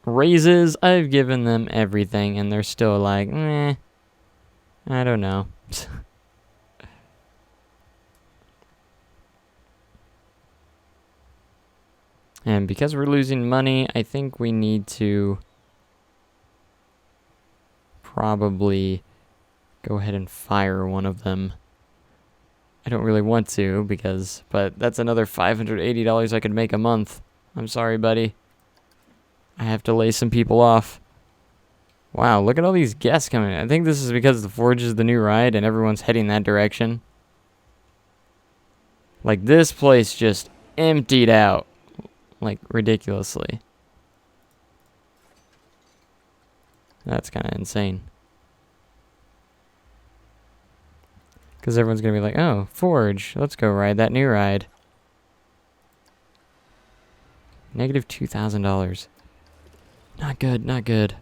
raises, I've given them everything, and they're still like, I don't know. And because we're losing money, I think we need to probably go ahead and fire one of them. I don't really want to, but that's another $580 I could make a month. I'm sorry, buddy. I have to lay some people off. Wow, look at all these guests coming. I think this is because the Forge is the new ride and everyone's heading that direction. Like, this place just emptied out. Like, ridiculously. That's kind of insane. Because everyone's going to be like, oh, Forge, let's go ride that new ride. Negative $2,000. Not good, not good.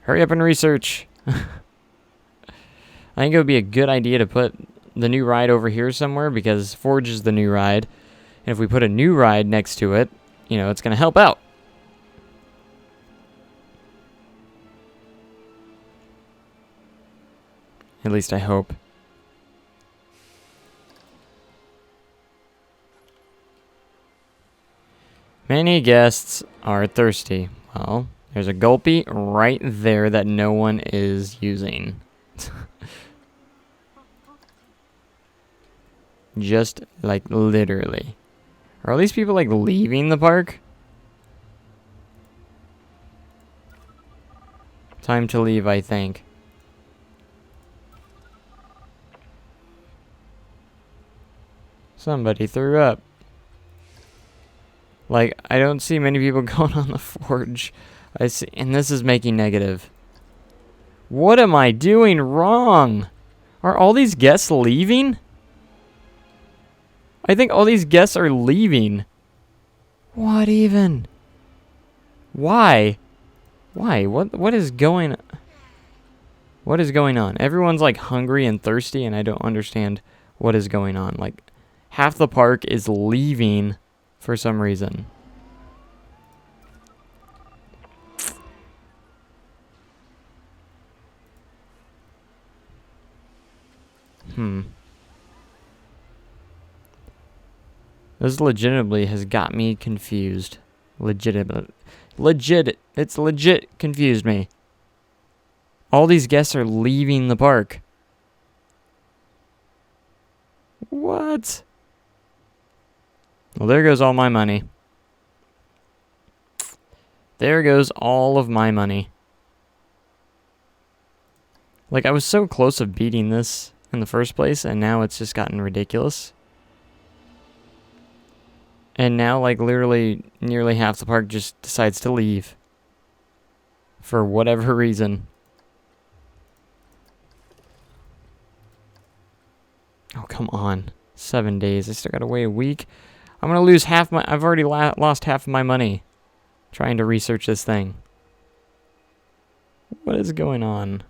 Hurry up and research. I think it would be a good idea to put the new ride over here somewhere because Forge is the new ride. And if we put a new ride next to it, you know, it's going to help out. At least I hope. Many guests are thirsty. Well, there's a gulpy right there that no one is using. Just, like, literally. Are all these people, like, leaving the park? Time to leave, I think. Somebody threw up. Like, I don't see many people going on the Forge. I see, and this is making negative. What am I doing wrong? Are all these guests leaving? I think all these guests are leaving. What even? Why? Why? What is going on? What is going on? Everyone's like hungry and thirsty and I don't understand what is going on. Like half the park is leaving for some reason. This legitimately has got me confused. It's legit confused me. All these guests are leaving the park. What? Well, there goes all my money. There goes all of my money. Like, I was so close of beating this in the first place, and now it's just gotten ridiculous. And now, like, literally nearly half the park just decides to leave. For whatever reason. Oh, come on. 7 days. I still gotta wait a week. I'm gonna lose half my... I've already lost half of my money trying to research this thing. What is going on?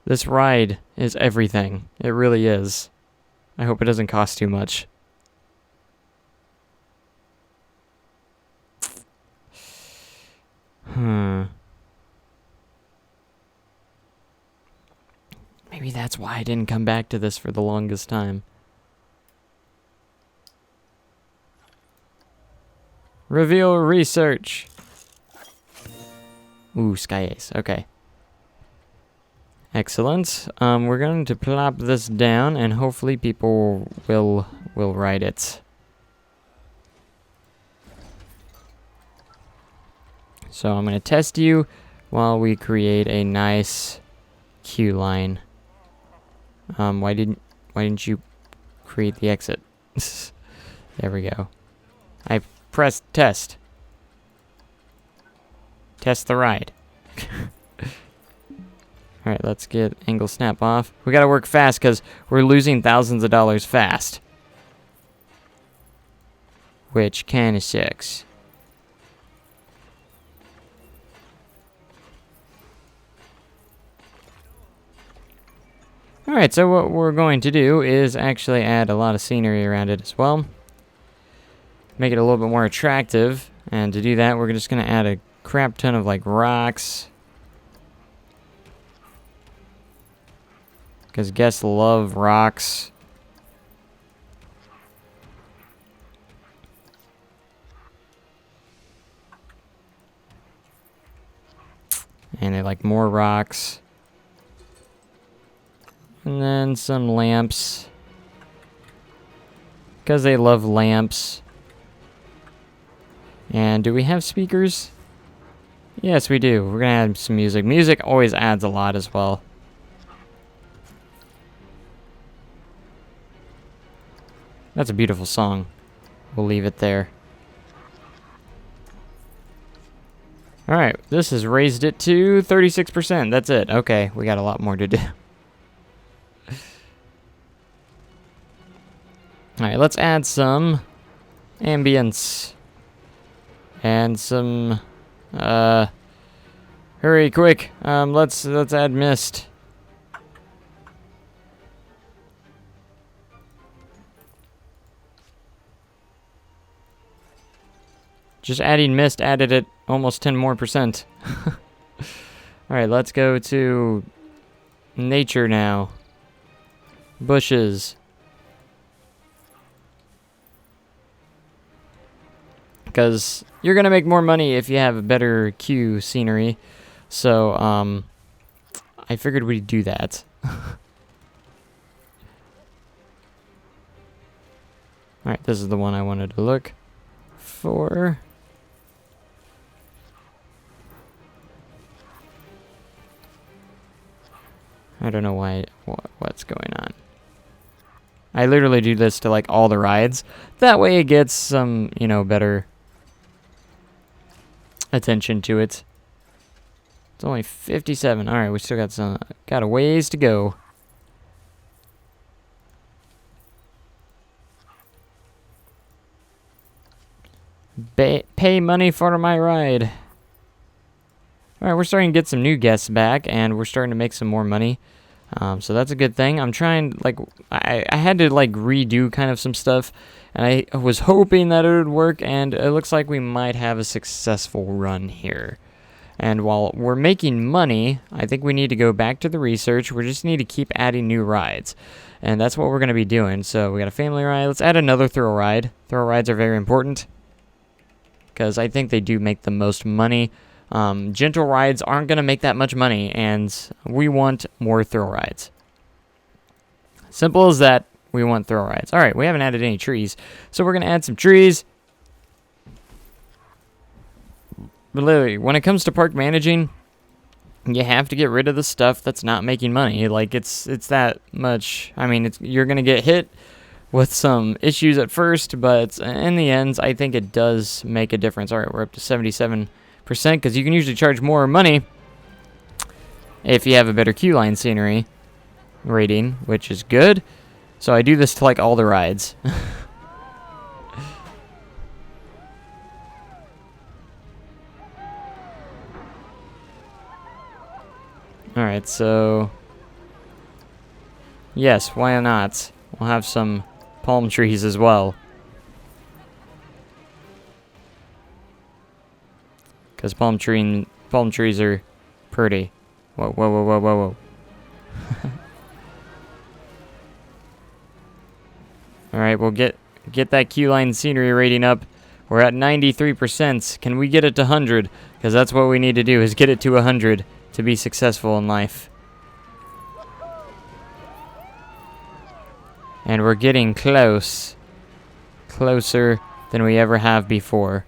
This ride is everything. It really is. I hope it doesn't cost too much. Maybe that's why I didn't come back to this for the longest time. Reveal research. Ooh, Sky Ace. Okay. Excellent. We're going to plop this down, and hopefully people will ride it. So I'm going to test you while we create a nice queue line. Why didn't you create the exit? There we go. I pressed test. Test the ride. Alright, let's get angle snap off. We gotta work fast because we're losing thousands of dollars fast. Which kinda sucks. Alright, so what we're going to do is actually add a lot of scenery around it as well. Make it a little bit more attractive. And to do that, we're just gonna add a crap ton of like rocks. Because guests love rocks. And they like more rocks. And then some lamps. Because they love lamps. And do we have speakers? Yes, we do. We're going to add some music. Music always adds a lot as well. That's a beautiful song. We'll leave it there. Alright, this has raised it to 36%. That's it. Okay, we got a lot more to do. Alright, let's add some ambience. And some, hurry, quick. Let's add mist. Just adding mist added it almost 10 more %. Alright, let's go to nature now. Bushes. Because you're going to make more money if you have a better queue scenery. So, I figured we'd do that. Alright, this is the one I wanted to look for. I don't know what's going on. I literally do this to like all the rides. That way it gets some, you know, better attention to it. It's only 57. Alright, we still got a ways to go. Pay money for my ride. Alright, we're starting to get some new guests back, and we're starting to make some more money. So that's a good thing. I'm trying, like, I had to, like, redo kind of some stuff, and I was hoping that it would work, and it looks like we might have a successful run here. And while we're making money, I think we need to go back to the research. We just need to keep adding new rides. And that's what we're going to be doing. So we got a family ride. Let's add another thrill ride. Thrill rides are very important, because I think they do make the most money. Gentle rides aren't going to make that much money, and we want more thrill rides. Simple as that, we want thrill rides. Alright, we haven't added any trees, so we're going to add some trees. But literally, when it comes to park managing, you have to get rid of the stuff that's not making money. Like, it's that much. I mean, you're going to get hit with some issues at first, but in the end, I think it does make a difference. Alright, we're up to 77%, because you can usually charge more money if you have a better queue line scenery rating, which is good. So I do this to like all the rides. Alright, so yes, why not? We'll have some palm trees as well. Because palm trees are pretty. Whoa, whoa, whoa, whoa, whoa, whoa. Alright, we'll get that queue line scenery rating up. We're at 93%. Can we get it to 100? Because that's what we need to do, is get it to 100 to be successful in life. And we're getting close. Closer than we ever have before.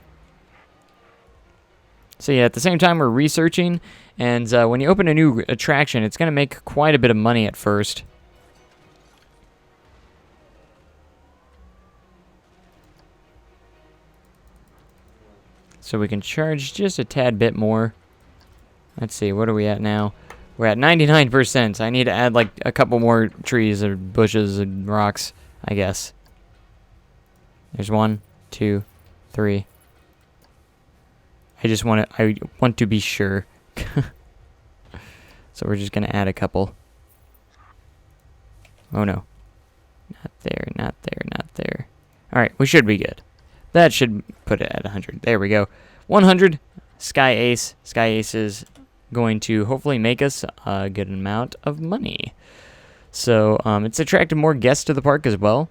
So yeah, at the same time we're researching, and when you open a new attraction, it's going to make quite a bit of money at first. So we can charge just a tad bit more. Let's see, what are we at now? We're at 99%. I need to add like a couple more trees or bushes and rocks, I guess. There's 1, 2, 3. I want to be sure. So we're just going to add a couple. Oh no. Not there, not there, not there. Alright, we should be good. That should put it at 100. There we go. 100. Sky Ace. Sky Ace is going to hopefully make us a good amount of money. So it's attracted more guests to the park as well,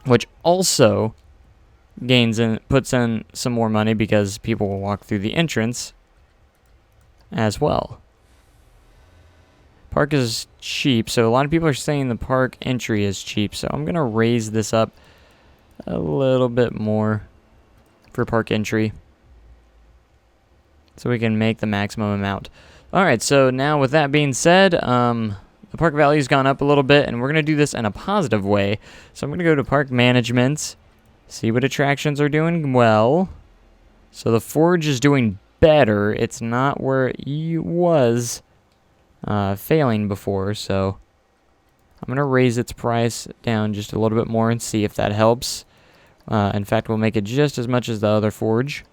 which also puts in some more money because people will walk through the entrance as well. Park is cheap, so a lot of people are saying the park entry is cheap, so I'm gonna raise this up a little bit more for park entry so we can make the maximum amount. Alright, so now with that being said, the park value's gone up a little bit, and we're gonna do this in a positive way. So I'm gonna go to park management, see what attractions are doing well. So the Forge is doing better. It's not where it was failing before, so I'm going to raise its price down just a little bit more and see if that helps. In fact, we'll make it just as much as the other forge,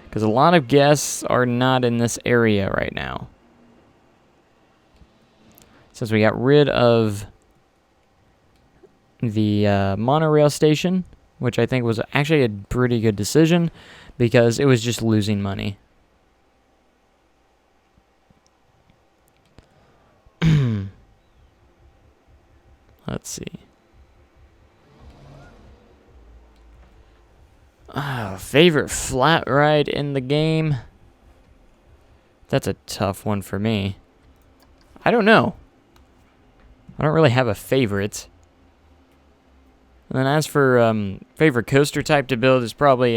because a lot of guests are not in this area right now. Since we got rid of the monorail station, which I think was actually a pretty good decision, because it was just losing money. Let's see. Favorite flat ride in the game? That's a tough one for me. I don't know. I don't really have a favorite. And then as for favorite coaster type to build, is probably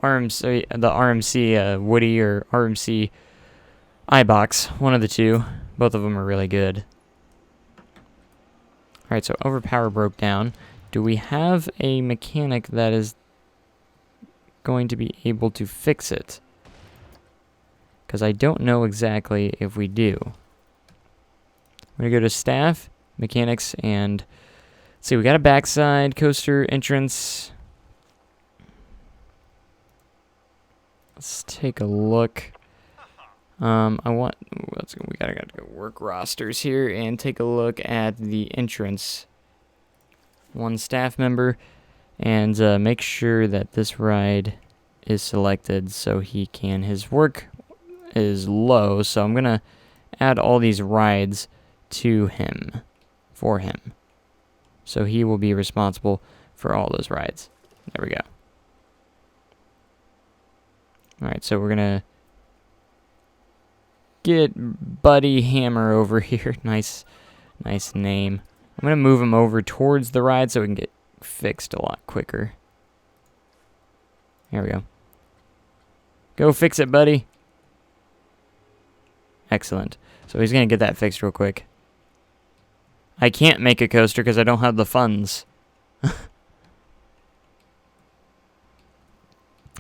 RMC, the RMC Woody or RMC iBox, one of the two. Both of them are really good. Alright, so Overpower broke down. Do we have a mechanic that is going to be able to fix it? Because I don't know exactly if we do. I'm going to go to Staff, Mechanics, and let's see, we got a backside coaster entrance. Let's take a look. We gotta go work rosters here and take a look at the entrance. One staff member, and make sure that this ride is selected so he can. His work is low, so I'm gonna add all these rides to him, for him. So he will be responsible for all those rides. There we go. Alright, so we're gonna get Buddy Hammer over here. Nice name. I'm going to move him over towards the ride so we can get fixed a lot quicker. There we go. Go fix it, buddy. Excellent. So he's going to get that fixed real quick. I can't make a coaster because I don't have the funds.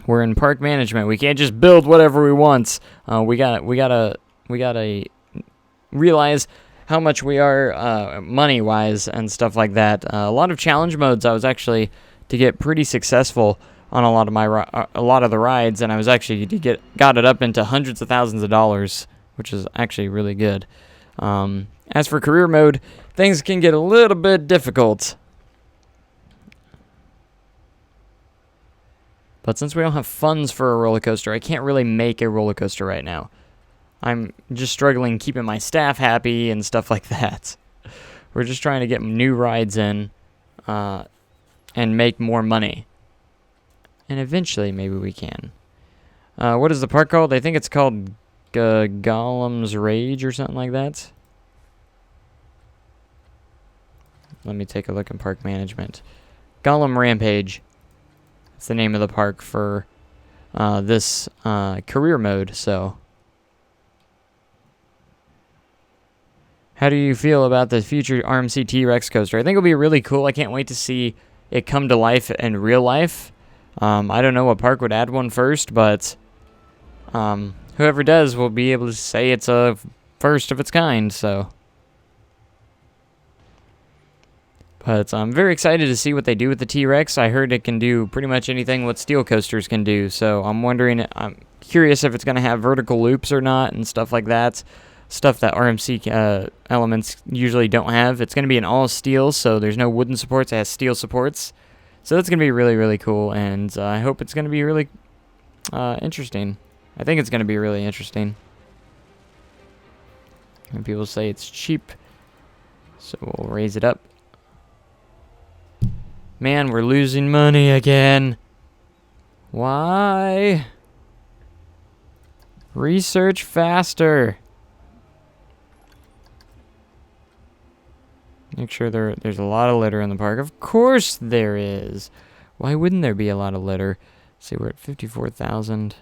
We're in park management. We can't just build whatever we want. We gotta realize how much we are money-wise and stuff like that. A lot of challenge modes I was actually to get pretty successful on a lot of the rides, and I was actually got it up into hundreds of thousands of dollars, which is actually really good. As for career mode, things can get a little bit difficult. But since we don't have funds for a roller coaster, I can't really make a roller coaster right now. I'm just struggling keeping my staff happy and stuff like that. We're just trying to get new rides in and make more money. And eventually, maybe we can. What is the park called? I think it's called Gollum's Rage or something like that. Let me take a look in park management. Gollum Rampage. That's the name of the park for this career mode, so. How do you feel about the future RMC T-Rex coaster? I think it'll be really cool. I can't wait to see it come to life in real life. I don't know what park would add one first, but whoever does will be able to say it's a first of its kind, so. But I'm very excited to see what they do with the T-Rex. I heard it can do pretty much anything what steel coasters can do, so I'm curious if it's going to have vertical loops or not and stuff like that. Stuff that RMC elements usually don't have. It's going to be an all steel, so there's no wooden supports. It has steel supports. So that's going to be really, really cool, and I hope it's going to be really interesting. I think it's going to be really interesting. And people say it's cheap, so we'll raise it up. Man, we're losing money again. Why? Research faster. Make sure there's a lot of litter in the park. Of course there is. Why wouldn't there be a lot of litter? Let's see, we're at 54,000.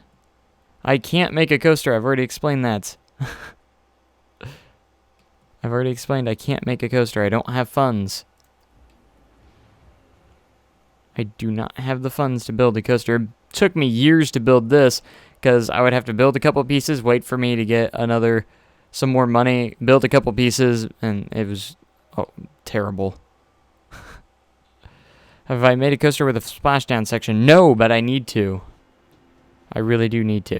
I can't make a coaster. I've already explained that. I've already explained I can't make a coaster. I don't have funds. I do not have the funds to build a coaster. It took me years to build this because I would have to build a couple pieces, wait for me to get some more money, build a couple pieces, and it was terrible. Have I made a coaster with a splashdown section? No, but I need to. I really do need to.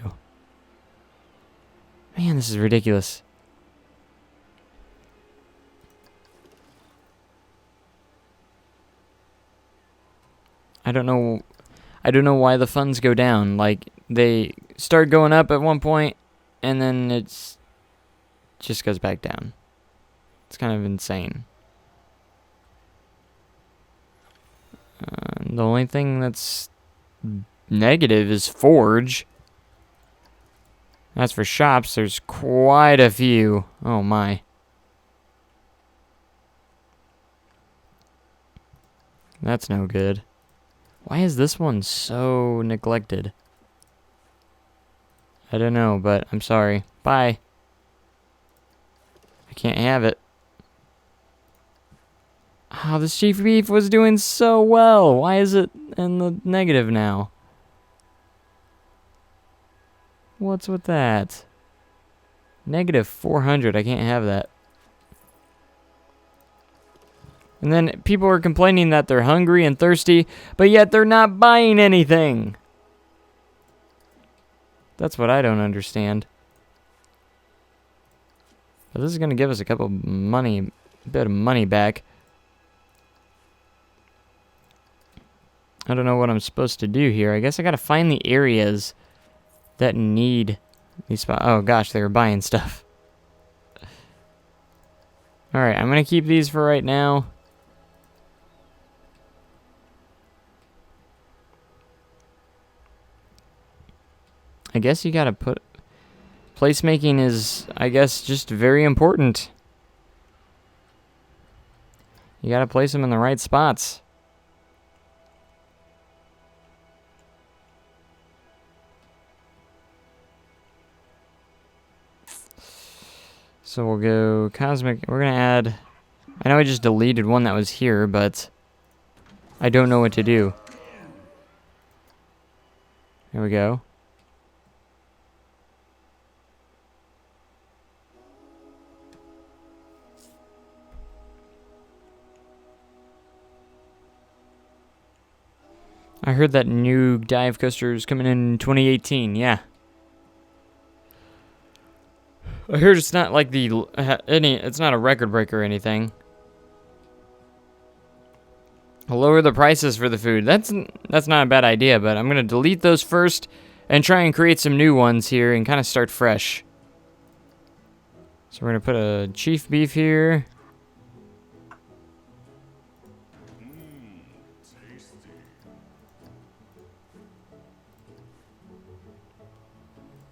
Man, this is ridiculous. I don't know why the funds go down. Like, they start going up at one point, and then it just goes back down. It's kind of insane. The only thing that's negative is Forge. As for shops, there's quite a few. Oh my. That's no good. Why is this one so neglected? I don't know, but I'm sorry. Bye. I can't have it. Oh, this chief beef was doing so well. Why is it in the negative now? What's with that? Negative 400. I can't have that. And then people are complaining that they're hungry and thirsty, but yet they're not buying anything. That's what I don't understand. But this is going to give us a bit of money back. I don't know what I'm supposed to do here. I guess I got to find the areas that need these spots. Oh gosh, they were buying stuff. Alright, I'm going to keep these for right now. I guess you gotta put... Placemaking is, I guess, just very important. You gotta place them in the right spots. So we'll go Cosmic. We're gonna add... I know I just deleted one that was here, but I don't know what to do. There we go. I heard that new dive coaster is coming in 2018. Yeah. I heard it's not like it's not a record breaker or anything. I'll lower the prices for the food. That's not a bad idea, but I'm gonna delete those first and try and create some new ones here and kind of start fresh. So we're gonna put a chief beef here.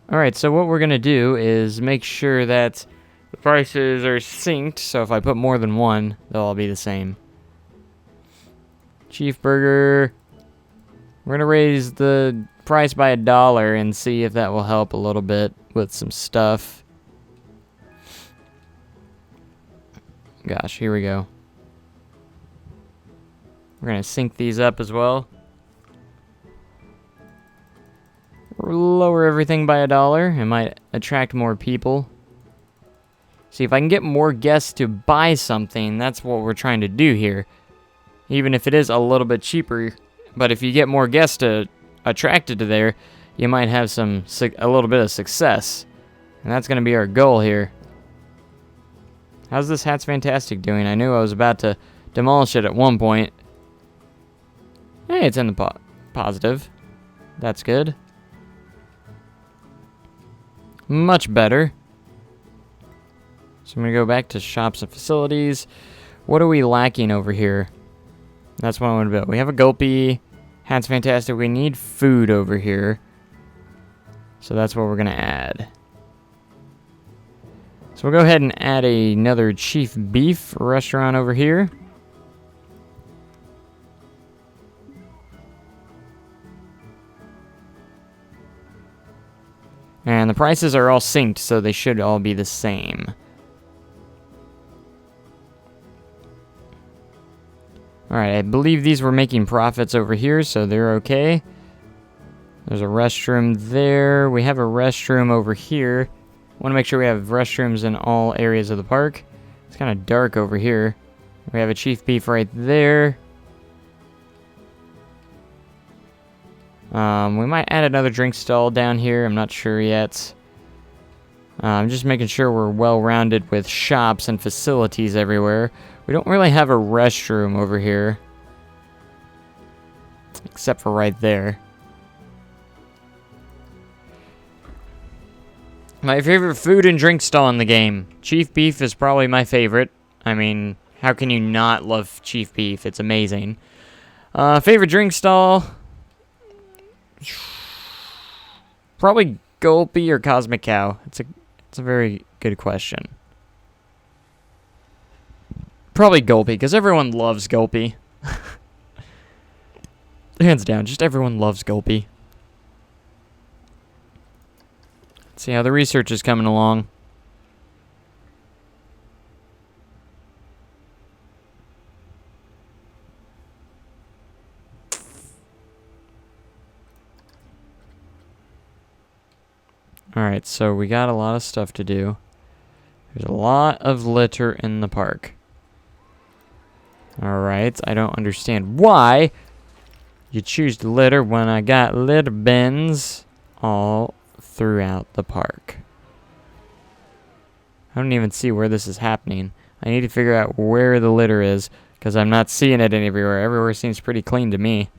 Alright, so what we're going to do is make sure that the prices are synced, so if I put more than one, they'll all be the same. Chief Burger. We're going to raise the price by $1 and see if that will help a little bit with some stuff. Gosh, here we go. We're going to sync these up as well. Lower everything by $1. It might attract more people. See, if I can get more guests to buy something, that's what we're trying to do here. Even if it is a little bit cheaper, but if you get more guests attracted to there, you might have a little bit of success. And that's going to be our goal here. How's this Hat's Fantastic doing? I knew I was about to demolish it at one point. Hey, it's in the positive. That's good. Much better. So I'm going to go back to shops and facilities. What are we lacking over here? That's what I want to build. We have a Gulpy. Hat's Fantastic. We need food over here. So that's what we're going to add. So we'll go ahead and add another Chief Beef restaurant over here. And the prices are all synced, so they should all be the same. Alright, I believe these were making profits over here, so they're okay. There's a restroom there. We have a restroom over here. Want to make sure we have restrooms in all areas of the park. It's kind of dark over here. We have a Chief Beef right there. We might add another drink stall down here. I'm not sure yet. I'm just making sure we're well-rounded with shops and facilities everywhere. We don't really have a restroom over here. Except for right there. My favorite food and drink stall in the game. Chief Beef is probably my favorite. I mean, how can you not love Chief Beef? It's amazing. Favorite drink stall? Probably Gulpy or Cosmic Cow. It's a very good question. Probably Gulpy, because everyone loves Gulpy. Hands down, just everyone loves Gulpy. Let's see how the research is coming along. Alright, so we got a lot of stuff to do. There's a lot of litter in the park. Alright, I don't understand why you choose to litter when I got litter bins all throughout the park. I don't even see where this is happening. I need to figure out where the litter is, because I'm not seeing it everywhere. Everywhere seems pretty clean to me.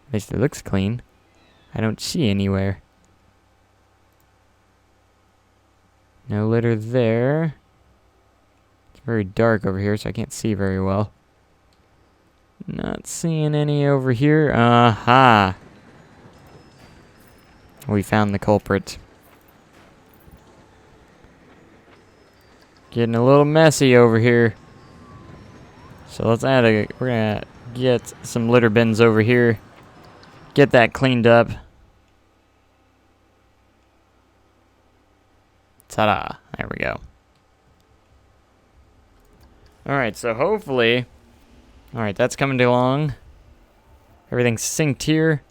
At least it looks clean. I don't see anywhere. No litter there. It's very dark over here, so I can't see very well. Not seeing any over here. Aha! We found the culprit. Getting a little messy over here. So let's we're gonna get some litter bins over here. Get that cleaned up. Ta-da! There we go. Alright, so hopefully... Alright, that's coming along. Everything's synced here.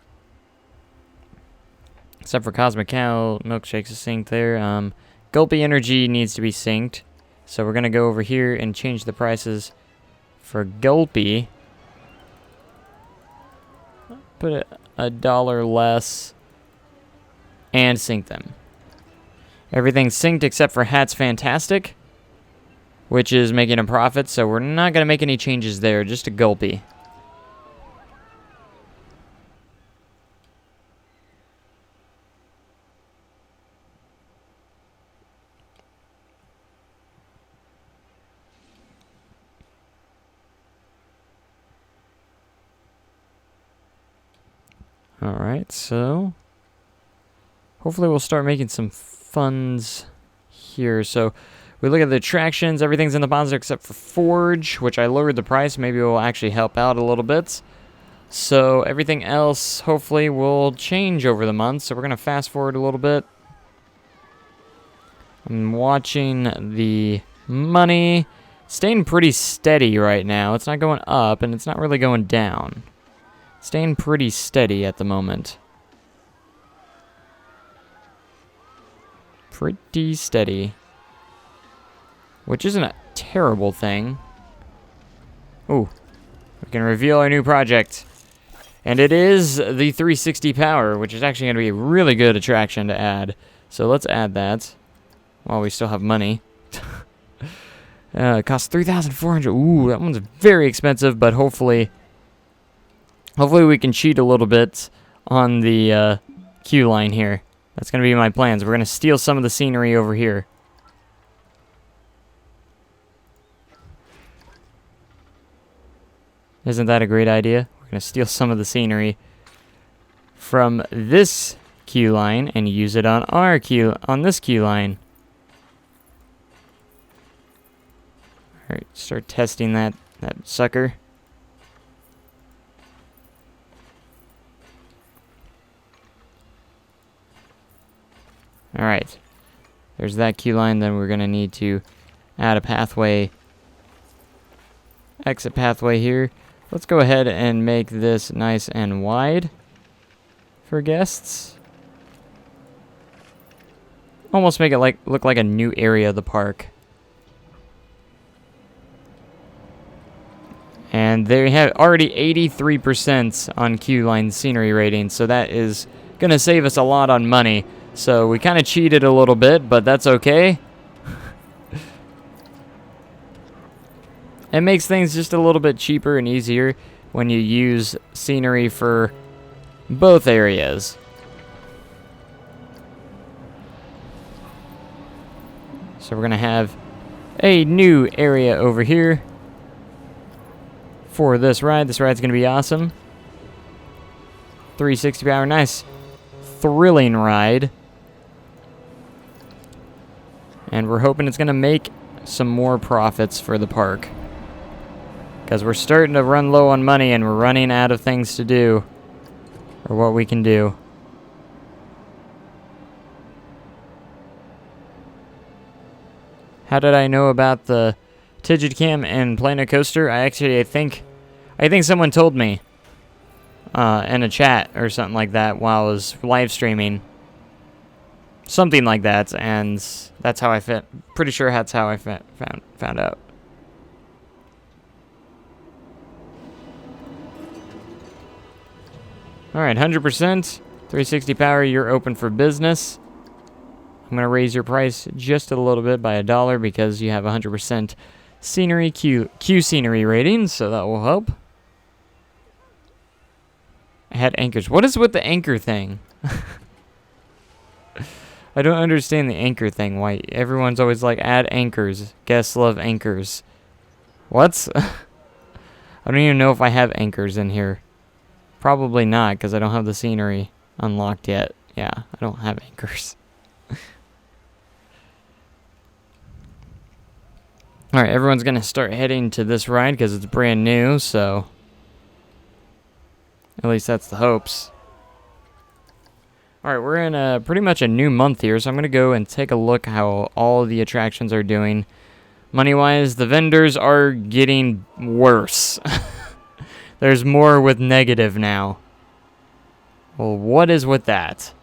Except for Cosmic Cow, Milkshake's is synced there. Gulpy Energy needs to be synced. So we're going to go over here and change the prices for Gulpy. Put a $1 less. And sync them. Everything's synced except for Hat's Fantastic, which is making a profit, so we're not going to make any changes there, just a Gulpy. Alright, so hopefully we'll start making some funds here. So we look at the attractions, everything's in the positive except for Forge, which I lowered the price. Maybe it will actually help out a little bit. So everything else hopefully will change over the month. So we're going to fast forward a little bit. I'm watching the money. Staying pretty steady right now. It's not going up and it's not really going down. Staying pretty steady at the moment. Pretty steady. Which isn't a terrible thing. Ooh. We can reveal our new project. And it is the 360 power, which is actually going to be a really good attraction to add. So let's add that. While we still have money. It costs 3,400. Ooh, that one's very expensive, but hopefully we can cheat a little bit on the queue line here. That's going to be my plans. We're going to steal some of the scenery over here. Isn't that a great idea? We're going to steal some of the scenery from this queue line and use it on this queue line. Alright, start testing that sucker. Alright, there's that queue line. Then we're going to need to add a pathway exit pathway here. Let's go ahead and make this nice and wide for guests. Almost make it look like a new area of the park. And they have already 83% on Q-Line scenery rating, so that is going to save us a lot on money. So we kind of cheated a little bit, but that's okay. It makes things just a little bit cheaper and easier when you use scenery for both areas. So we're going to have a new area over here for this ride. This ride's going to be awesome. 360 power, nice thrilling ride. And we're hoping it's going to make some more profits for the park. Because we're starting to run low on money and we're running out of things to do. Or what we can do. How did I know about the Tidget Cam and Planet Coaster? I think someone told me in a chat or something like that while I was live streaming. Something like that, and that's how pretty sure that's how I found out. Alright, 100%, 360 power, you're open for business. I'm going to raise your price just a little bit by $1 because you have 100% scenery Q scenery rating, so that will help. I had anchors. What is with the anchor thing? I don't understand the anchor thing. Why everyone's always like, add anchors. Guests love anchors. What? I don't even know if I have anchors in here. Probably not, because I don't have the scenery unlocked yet. Yeah, I don't have anchors. Alright, everyone's going to start heading to this ride because it's brand new, so at least that's the hopes. Alright, we're in pretty much a new month here, so I'm going to go and take a look how all the attractions are doing. Money-wise, the vendors are getting worse. There's more with negative now. Well, what is with that?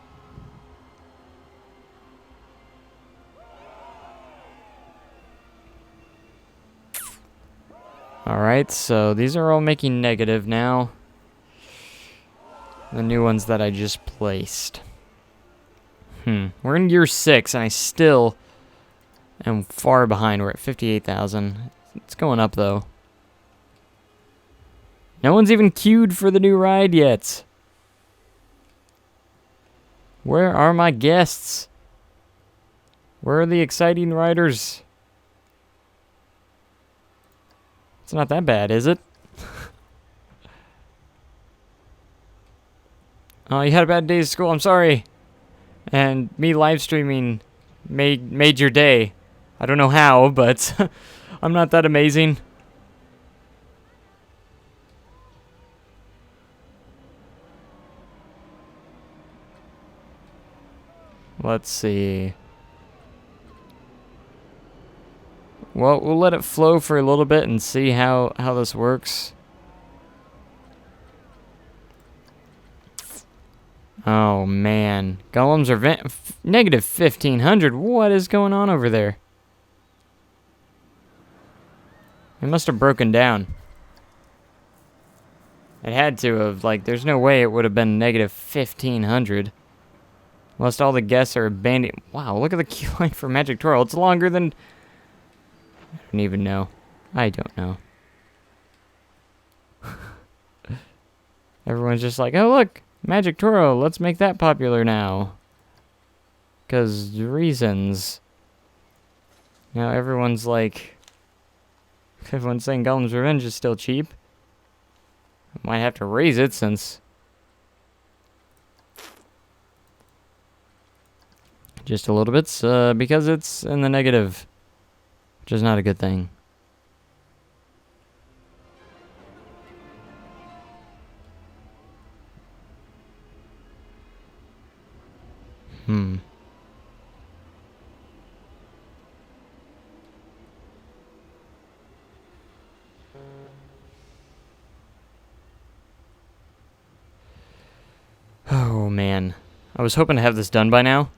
Alright, so these are all making negative now. The new ones that I just placed. We're in year 6, and I still am far behind. We're at 58,000. It's going up, though. No one's even queued for the new ride yet. Where are my guests? Where are the exciting riders? It's not that bad, is it? Oh, you had a bad day at school. I'm sorry. And me live streaming made your day. I don't know how, but I'm not that amazing. Let's see. Well, we'll let it flow for a little bit and see how this works. Oh, man. Golems are negative 1,500. What is going on over there? It must have broken down. It had to have. Like, there's no way it would have been negative 1,500. Unless all the guests are abandoned. Wow, look at the queue line for Magic Twirl. It's longer than... I don't even know. I don't know. Everyone's just like, oh, look, Magic Twirl. Let's make that popular now. Because reasons. Now everyone's like... Everyone's saying Golem's Revenge is still cheap. Might have to raise it since... Just a little bit, because it's in the negative, which is not a good thing. I was hoping to have this done by now.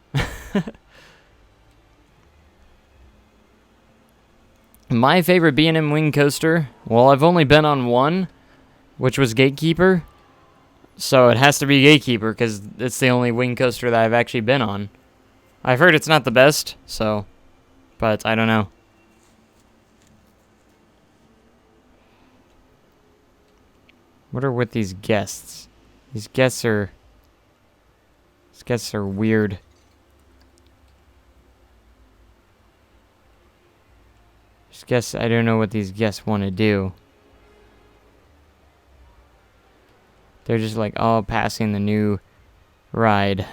My favorite B&M wing coaster, well, I've only been on one, which was Gatekeeper. So it has to be Gatekeeper because it's the only wing coaster that I've actually been on. I've heard it's not the best, so, but I don't know. What are with these guests? These guests are weird. I don't know what these guests want to do. They're just like all passing the new ride.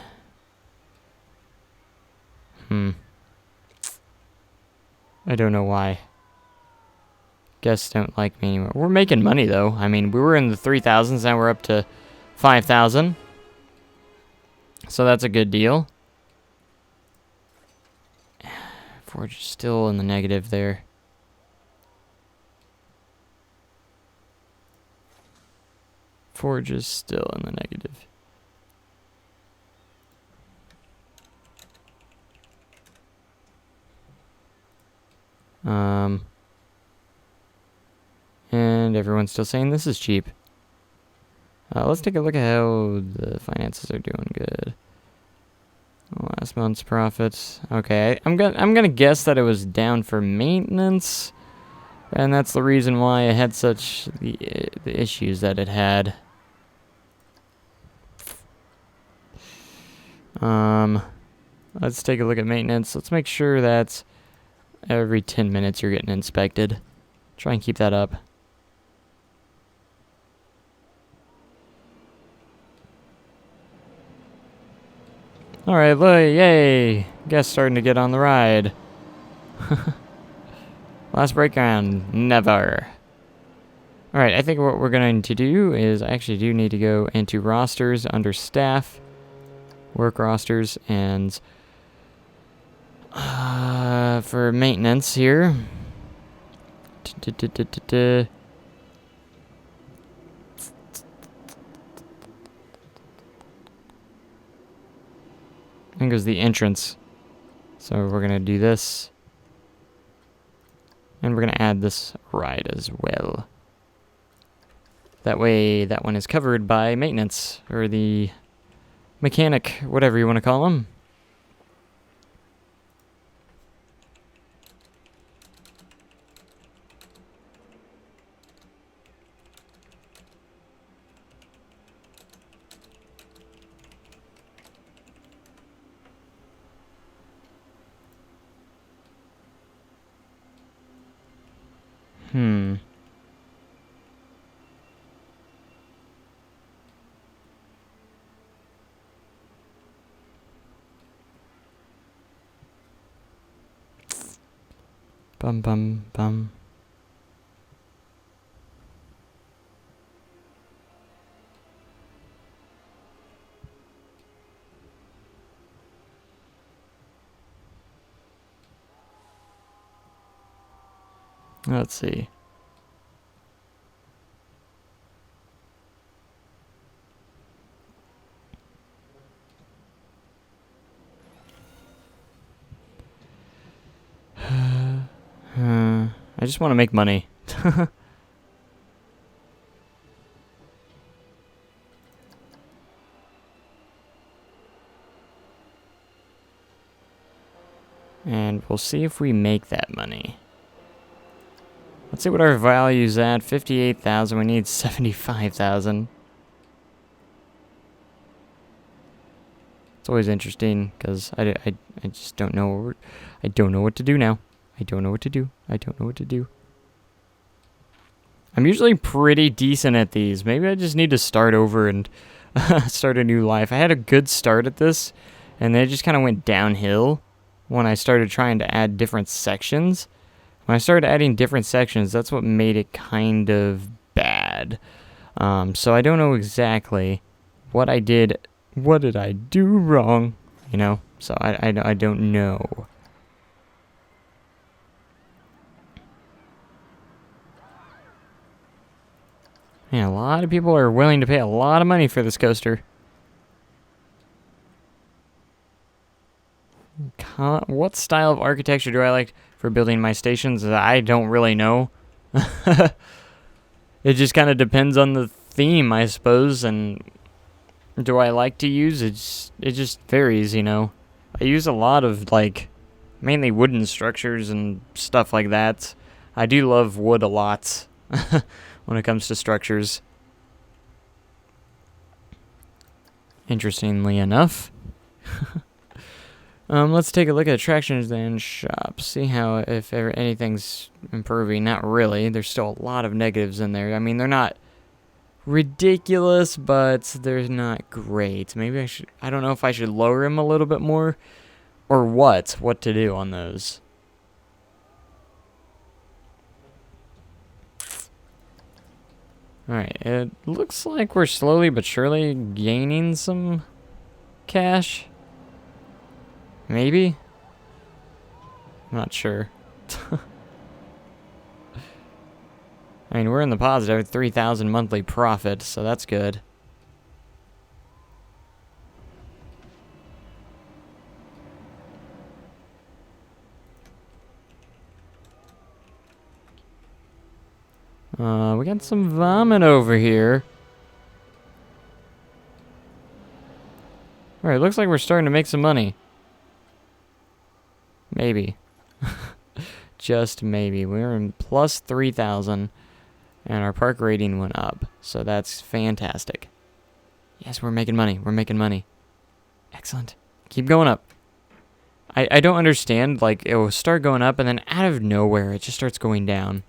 I don't know why. Guests don't like me anymore. We're making money though. I mean, we were in the 3,000s, now we're up to 5,000. So that's a good deal. Forge is still in the negative there. Forge is still in the negative. And everyone's still saying this is cheap. Let's take a look at how the finances are doing. Good. Last month's profits. Okay, I'm gonna guess that it was down for maintenance, and that's the reason why it had such the issues that it had. Let's take a look at maintenance. Let's make sure that every 10 minutes you're getting inspected. Try and keep that up. Alright, yay! Guests starting to get on the ride. Last breakdown, never. Alright, I think what we're going to do is I actually do need to go into rosters under staff, work rosters, and for maintenance here. I think it was the entrance. So we're going to do this. And we're going to add this ride as well. That way, that one is covered by maintenance, or the mechanic, whatever you want to call him. Bum bum bum. Let's see. I just want to make money. And we'll see if we make that money. Let's see what our value's at. 58,000. We need 75,000. It's always interesting because I just don't know. I don't know what to do now. I don't know what to do. I don't know what to do. I'm usually pretty decent at these. Maybe I just need to start over and start a new life. I had a good start at this, and then it just kind of went downhill when I started trying to add different sections. When I started adding different sections, that's what made it kind of bad. So I don't know exactly what I did. What did I do wrong? You know? So I don't know. Man, a lot of people are willing to pay a lot of money for this coaster. What style of architecture do I like for building my stations? I don't really know. It just kind of depends on the theme, I suppose, and do I like to use it just varies, you know. I use a lot of like mainly wooden structures and stuff like that. I do love wood a lot when it comes to structures. Interestingly enough. Let's take a look at attractions and shops. See how if ever anything's improving. Not really. There's still a lot of negatives in there. I mean, they're not ridiculous, but they're not great. Maybe I don't know if I should lower them a little bit more or what to do on those. Alright, it looks like we're slowly but surely gaining some cash. Maybe? I'm not sure. I mean, we're in the positive, 3,000 monthly profit, so that's good. We got some vomit over here. Alright, looks like we're starting to make some money. Maybe. Just maybe. We're in plus 3,000. And our park rating went up. So that's fantastic. Yes, we're making money. We're making money. Excellent. Keep going up. I don't understand. Like, it will start going up and then out of nowhere it just starts going down.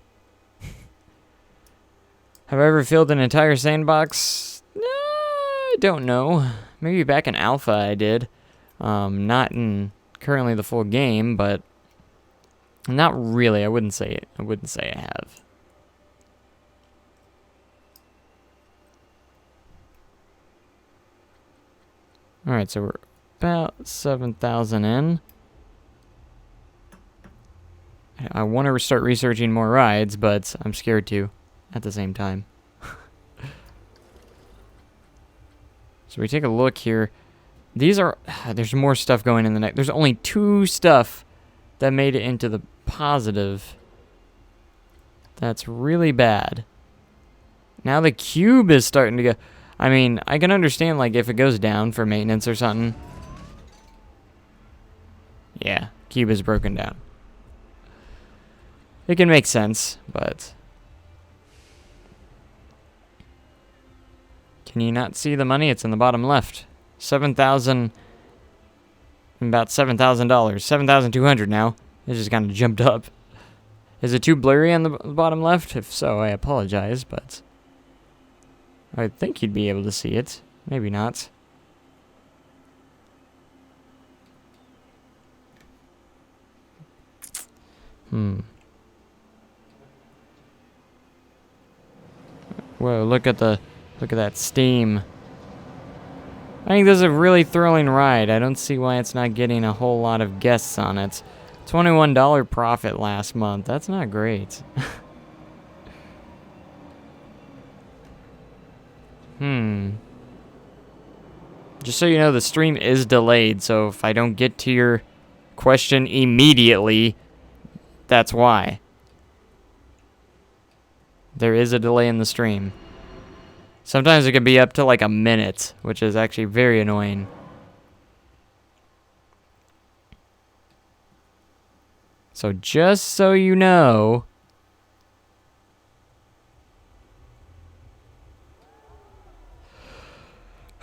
Have I ever filled an entire sandbox? I don't know. Maybe back in alpha I did. Not in currently the full game, but not really. I wouldn't say it. I wouldn't say I have. Alright, so we're about 7,000 in. I want to start researching more rides, but I'm scared to at the same time. So we take a look here. These are... there's more stuff going in the next... There's only 2 stuff that made it into the positive. That's really bad. Now the cube is starting to go... I mean, I can understand, like, if it goes down for maintenance or something. Yeah, cube is broken down. It can make sense, but... Can you not see the money? It's in the bottom left. 7,000... About $7,000. 7,200 now. It just kind of jumped up. Is it too blurry on the bottom left? If so, I apologize, but... I think you'd be able to see it. Maybe not. Whoa, look at that steam. I think this is a really thrilling ride. I don't see why it's not getting a whole lot of guests on it. $21 profit last month. That's not great. Just so you know, the stream is delayed, so if I don't get to your question immediately, that's why. There is a delay in the stream. Sometimes it can be up to like a minute, which is actually very annoying. So just so you know...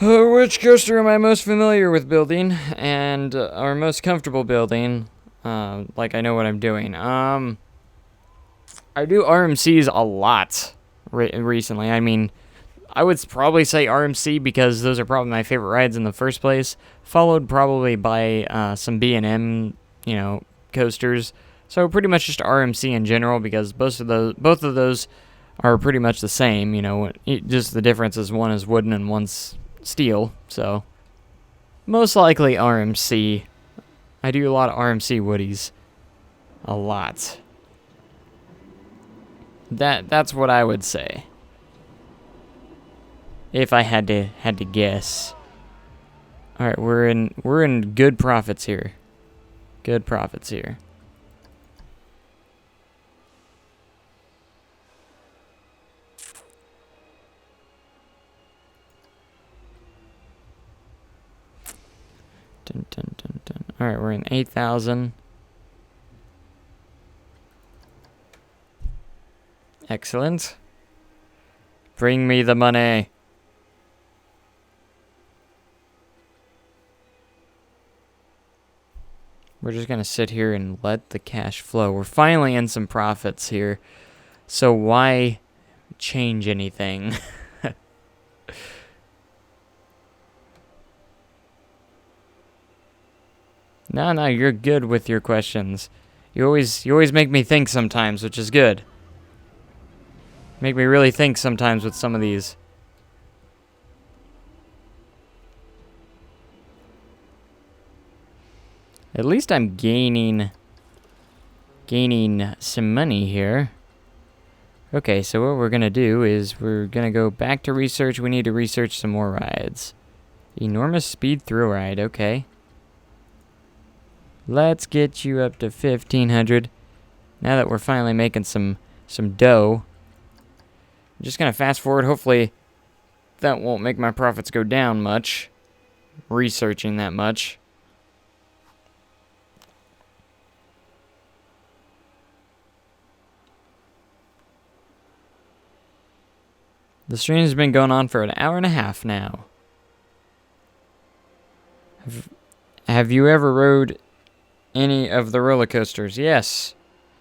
which coaster am I most familiar with building and or most comfortable building? Like I know what I'm doing. I do RMCs a lot recently. I mean, I would probably say RMC because those are probably my favorite rides in the first place, followed probably by some B&M, you know, coasters. So pretty much just RMC in general because both of those are pretty much the same. You know, just the difference is one is wooden and one's steel, so most likely RMC. I do a lot of RMC woodies. A lot. That's what I would say. If I had to guess. Alright, we're in good profits here. Good profits here. Dun, dun, dun, dun. All right, we're in 8,000. Excellent. Bring me the money. We're just going to sit here and let the cash flow. We're finally in some profits here. So why change anything? No, you're good with your questions. You always make me think sometimes, which is good. Make me really think sometimes with some of these. At least I'm gaining some money here. Okay, so what we're going to do is we're going to go back to research. We need to research some more rides. Enormous speed thrill ride, okay. Let's get you up to 1,500. Now that we're finally making some dough. I'm just going to fast forward. Hopefully that won't make my profits go down much. Researching that much. The stream has been going on for an hour and a half now. Have you ever rode any of the roller coasters? Yes.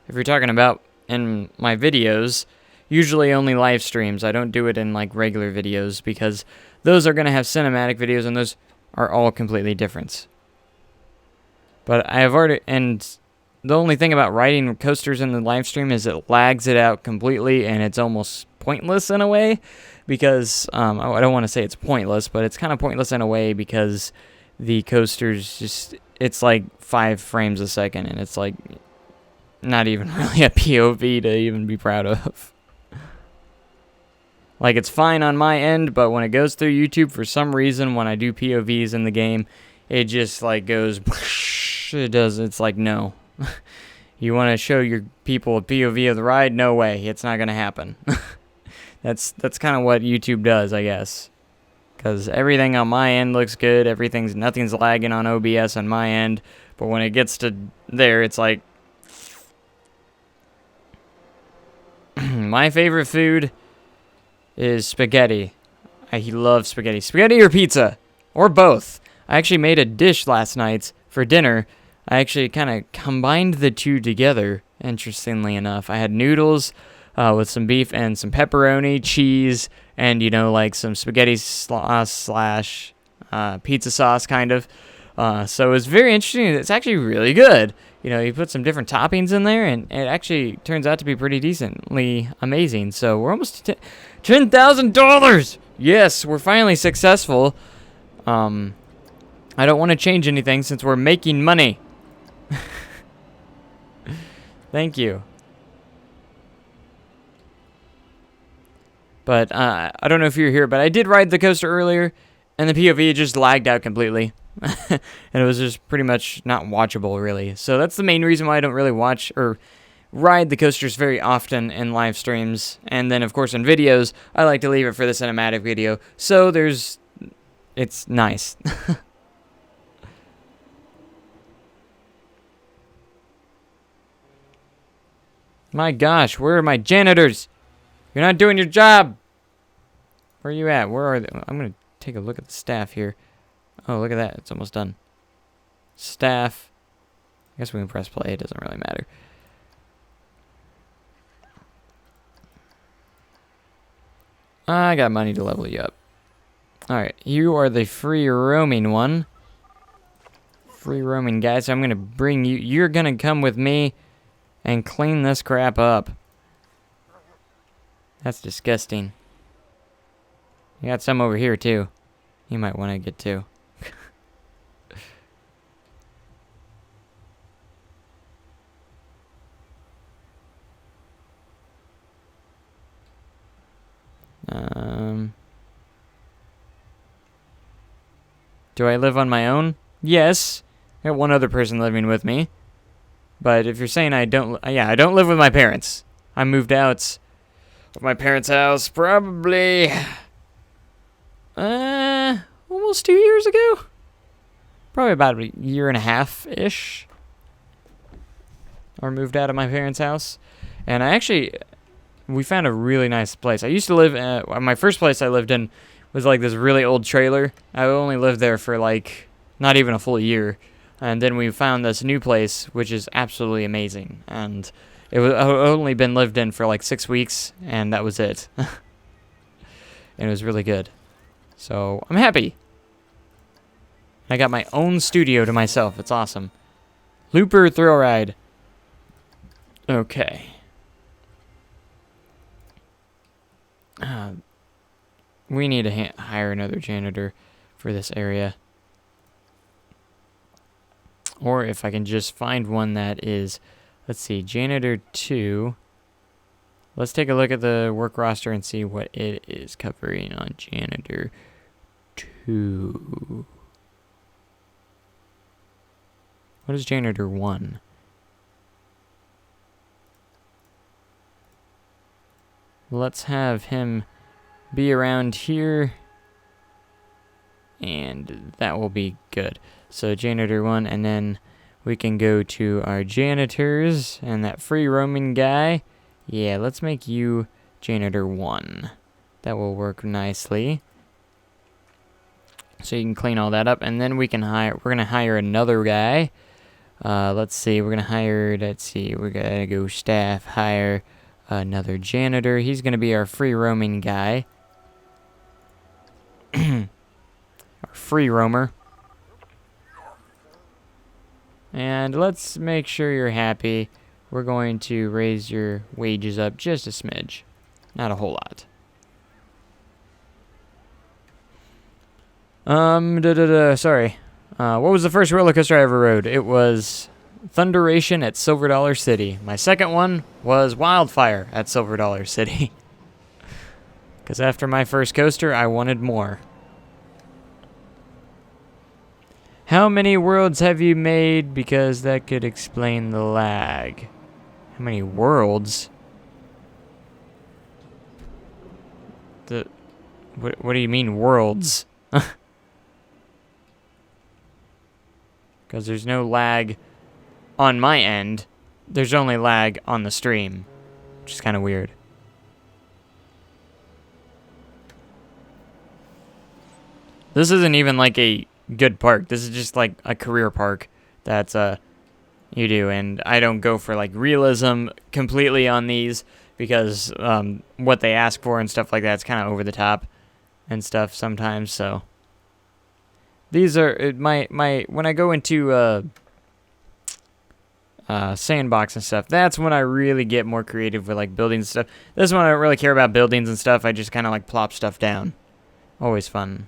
If you're talking about in my videos, usually only live streams. I don't do it in like regular videos because those are going to have cinematic videos and those are all completely different. But I have already, and the only thing about riding coasters in the live stream is it lags it out completely and it's almost pointless in a way because I don't want to say it's pointless, but it's kind of pointless in a way because the coasters just, it's like 5 frames a second and it's like not even really a POV to even be proud of. Like, it's fine on my end, but when it goes through YouTube, for some reason, when I do POVs in the game, it just, like, goes, it does, it's like, no. You want to show your people a POV of the ride? No way, it's not going to happen. That's kind of what YouTube does, I guess. Because everything on my end looks good, nothing's lagging on OBS on my end, but when it gets to there, it's like, my favorite food is spaghetti. I love spaghetti. Spaghetti or pizza? Or both. I actually made a dish last night for dinner. I actually kind of combined the two together, interestingly enough. I had noodles with some beef and some pepperoni, cheese, and, you know, like some spaghetti sauce slash pizza sauce, kind of. So it was very interesting. It's actually really good. You know, you put some different toppings in there, and it actually turns out to be pretty decently amazing. So we're almost to $10,000! Yes, we're finally successful. I don't want to change anything since we're making money. Thank you. But I don't know if you're here, but I did ride the coaster earlier, and the POV just lagged out completely. And it was just pretty much not watchable, really. So that's the main reason why I don't really watch or ride the coasters very often in live streams. And then, of course, in videos, I like to leave it for the cinematic video. So it's nice. My gosh, where are my janitors? You're not doing your job. Where are you at? Where are they? I'm going to take a look at the staff here. Oh, look at that. It's almost done. Staff. I guess we can press play. It doesn't really matter. I got money to level you up. Alright, you are the free roaming one. Free roaming guy, so I'm going to bring you. You're going to come with me and clean this crap up. That's disgusting. You got some over here, too. You might want to get two. Do I live on my own? Yes. I got one other person living with me. But if you're saying I don't live with my parents. I moved out of my parents' house probably almost 2 years ago. Probably about a year and a half-ish. Or moved out of my parents' house. And we found a really nice place. I used to live, my first place I lived in was like this really old trailer. I only lived there for like not even a full year. And then we found this new place, which is absolutely amazing. And it was only been lived in for like 6 weeks, and that was it. And it was really good. So I'm happy. I got my own studio to myself. It's awesome. Looper thrill ride. Okay. We need to hire another janitor for this area. Or if I can just find one that is, let's see, janitor 2. Let's take a look at the work roster and see what it is covering on janitor 2. What is janitor 1? Let's have him be around here, and that will be good. So janitor 1, and then we can go to our janitors and that free roaming guy. Yeah, let's make you janitor 1. That will work nicely. So you can clean all that up, and then we're gonna hire another guy. Let's see, we're gonna go staff, hire another janitor. He's gonna be our free roaming guy. Our free roamer. And let's make sure you're happy. We're going to raise your wages up just a smidge. Not a whole lot. Sorry. What was the first roller coaster I ever rode? It was Thunderation at Silver Dollar City. My second one was Wildfire at Silver Dollar City. Because after my first coaster, I wanted more. How many worlds have you made? Because that could explain the lag. How many worlds? What do you mean worlds? Because there's no lag on my end. There's only lag on the stream, which is kind of weird. This isn't even like a good park. This is just like a career park that's you do, and I don't go for like realism completely on these because what they ask for and stuff like that's kind of over the top and stuff sometimes. So these are my when I go into sandbox and stuff, that's when I really get more creative with like buildings and stuff. This one I don't really care about buildings and stuff. I just kind of like plop stuff down. Always fun.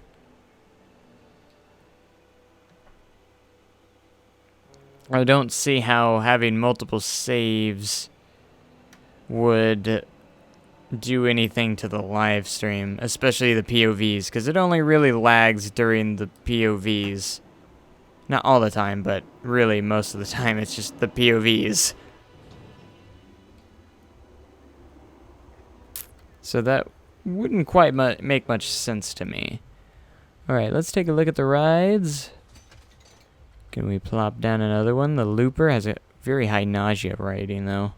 I don't see how having multiple saves would do anything to the live stream, especially the POVs, because it only really lags during the POVs. Not all the time, but really most of the time it's just the POVs. So that wouldn't quite make much sense to me. Alright, let's take a look at the rides. Can we plop down another one? The Looper has a very high nausea rating, though.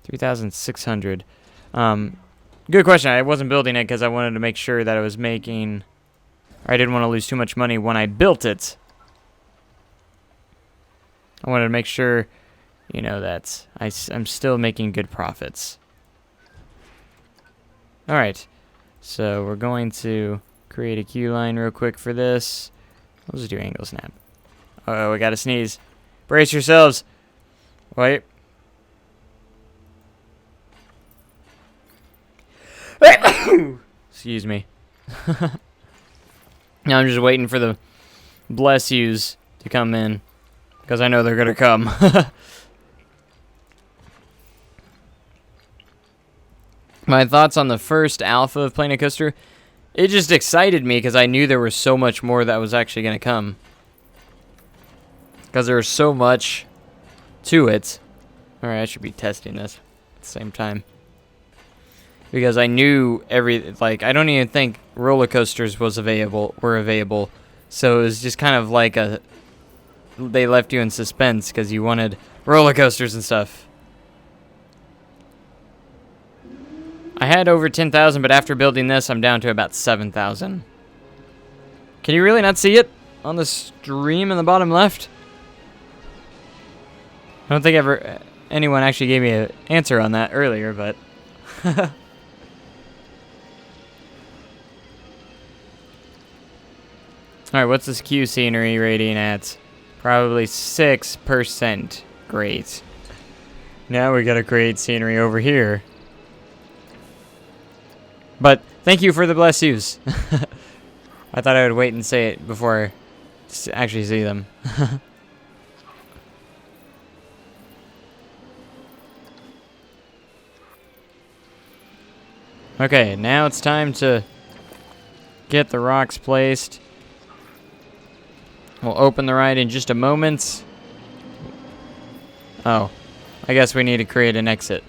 3,600. Good question. I wasn't building it because I wanted to make sure that I was making... I didn't want to lose too much money when I built it. I wanted to make sure, you know, that I'm still making good profits. Alright. So we're going to... create a queue line real quick for this. I'll just do angle snap. Uh-oh, we gotta sneeze. Brace yourselves. Wait. Excuse me. Now I'm just waiting for the bless yous to come in, because I know they're gonna come. My thoughts on the first alpha of Planet Coaster. It just excited me because I knew there was so much more that was actually going to come. Because there was so much to it. Alright, I should be testing this at the same time. Because I knew like, I don't even think roller coasters were available. So it was just kind of like they left you in suspense because you wanted roller coasters and stuff. I had over 10,000, but after building this, I'm down to about 7,000. Can you really not see it on the stream in the bottom left? I don't think anyone actually gave me an answer on that earlier, but... Alright, what's this Q scenery rating at? Probably 6%. Great. Now we gotta create scenery over here. But thank you for the bless yous. I thought I would wait and say it before I actually see them. Okay, now it's time to get the rocks placed. We'll open the ride in just a moment. Oh, I guess we need to create an exit.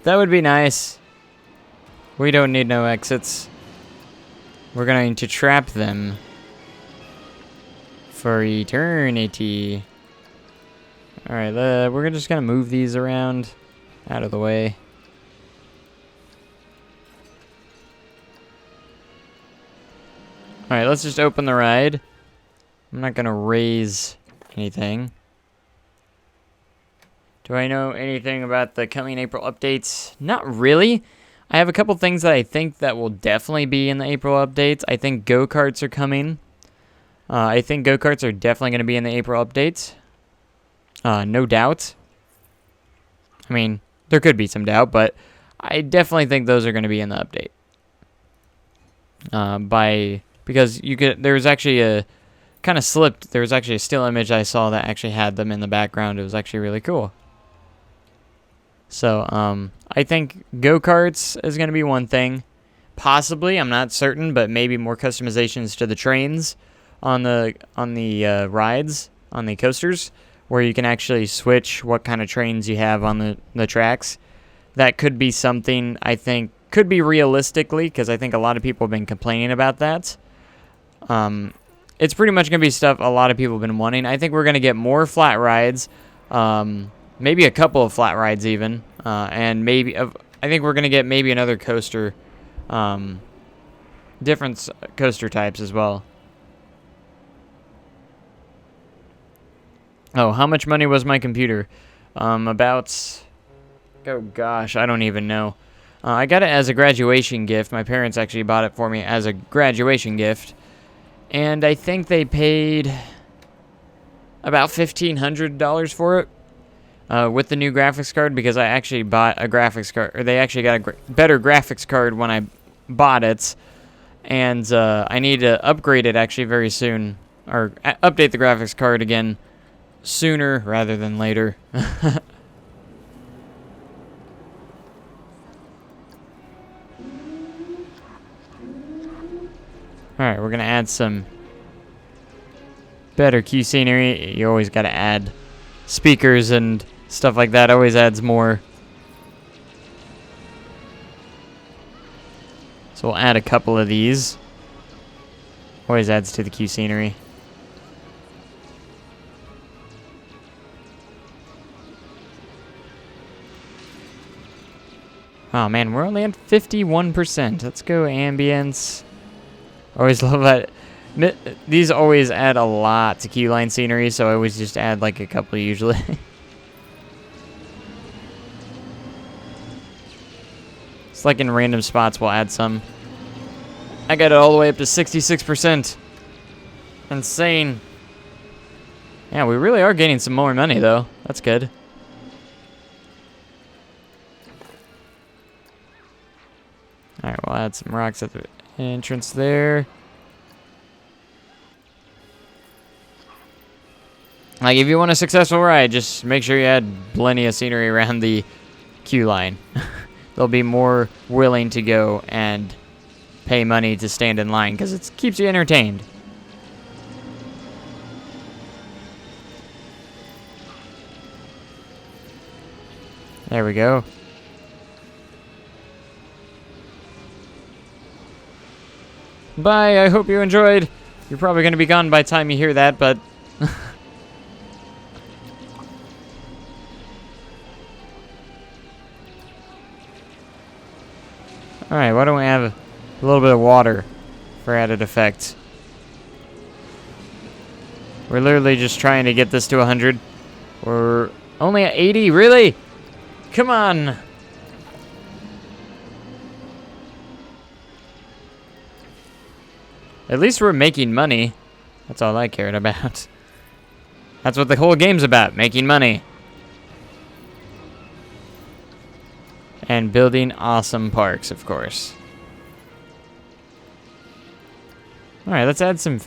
That would be nice. We don't need no exits. We're going to trap them for eternity. Alright, we're just going to move these around out of the way. Alright, let's just open the ride. I'm not going to raise anything. Do I know anything about the coming April updates? Not really. I have a couple things that I think that will definitely be in the April updates. I think go-karts are coming. I think go-karts are definitely going to be in the April updates. No doubt. I mean, there could be some doubt, but I definitely think those are going to be in the update. Because there was actually a kind of slipped. There was actually a still image I saw that actually had them in the background. It was actually really cool. So, I think go-karts is going to be one thing. Possibly, I'm not certain, but maybe more customizations to the trains on the rides, on the coasters, where you can actually switch what kind of trains you have on the tracks. That could be something I think could be realistically, because I think a lot of people have been complaining about that. It's pretty much going to be stuff a lot of people have been wanting. I think we're going to get more flat rides. Maybe a couple of flat rides even, and maybe I think we're gonna get maybe another coaster, different coaster types as well. Oh, how much money was my computer? About, oh gosh, I don't even know. I got it as a graduation gift. My parents actually bought it for me as a graduation gift, and I think they paid about $1,500 for it. With the new graphics card, because I actually bought a graphics card, or they actually got a better graphics card when I bought it, and I need to upgrade it actually very soon, or update the graphics card again sooner rather than later. Alright, we're gonna add some better Q scenery. You always gotta add speakers and stuff like that. Always adds more. So we'll add a couple of these. Always adds to the Q scenery. Oh man, we're only at 51%. Let's go ambience. Always love that. These always add a lot to Q line scenery, so I always just add like a couple usually. It's like in random spots we'll add some. I got it all the way up to 66%. Insane. Yeah, we really are gaining some more money though. That's good. Alright, we'll add some rocks at the entrance there. Like, if you want a successful ride, just make sure you add plenty of scenery around the queue line. They'll be more willing to go and pay money to stand in line because it keeps you entertained. There we go. Bye, I hope you enjoyed. You're probably going to be gone by the time you hear that, but... Alright, why don't we have a little bit of water for added effect? We're literally just trying to get this to 100. We're only at 80, really? Come on! At least we're making money. That's all I cared about. That's what the whole game's about, making money. And building awesome parks, of course. Alright, let's add some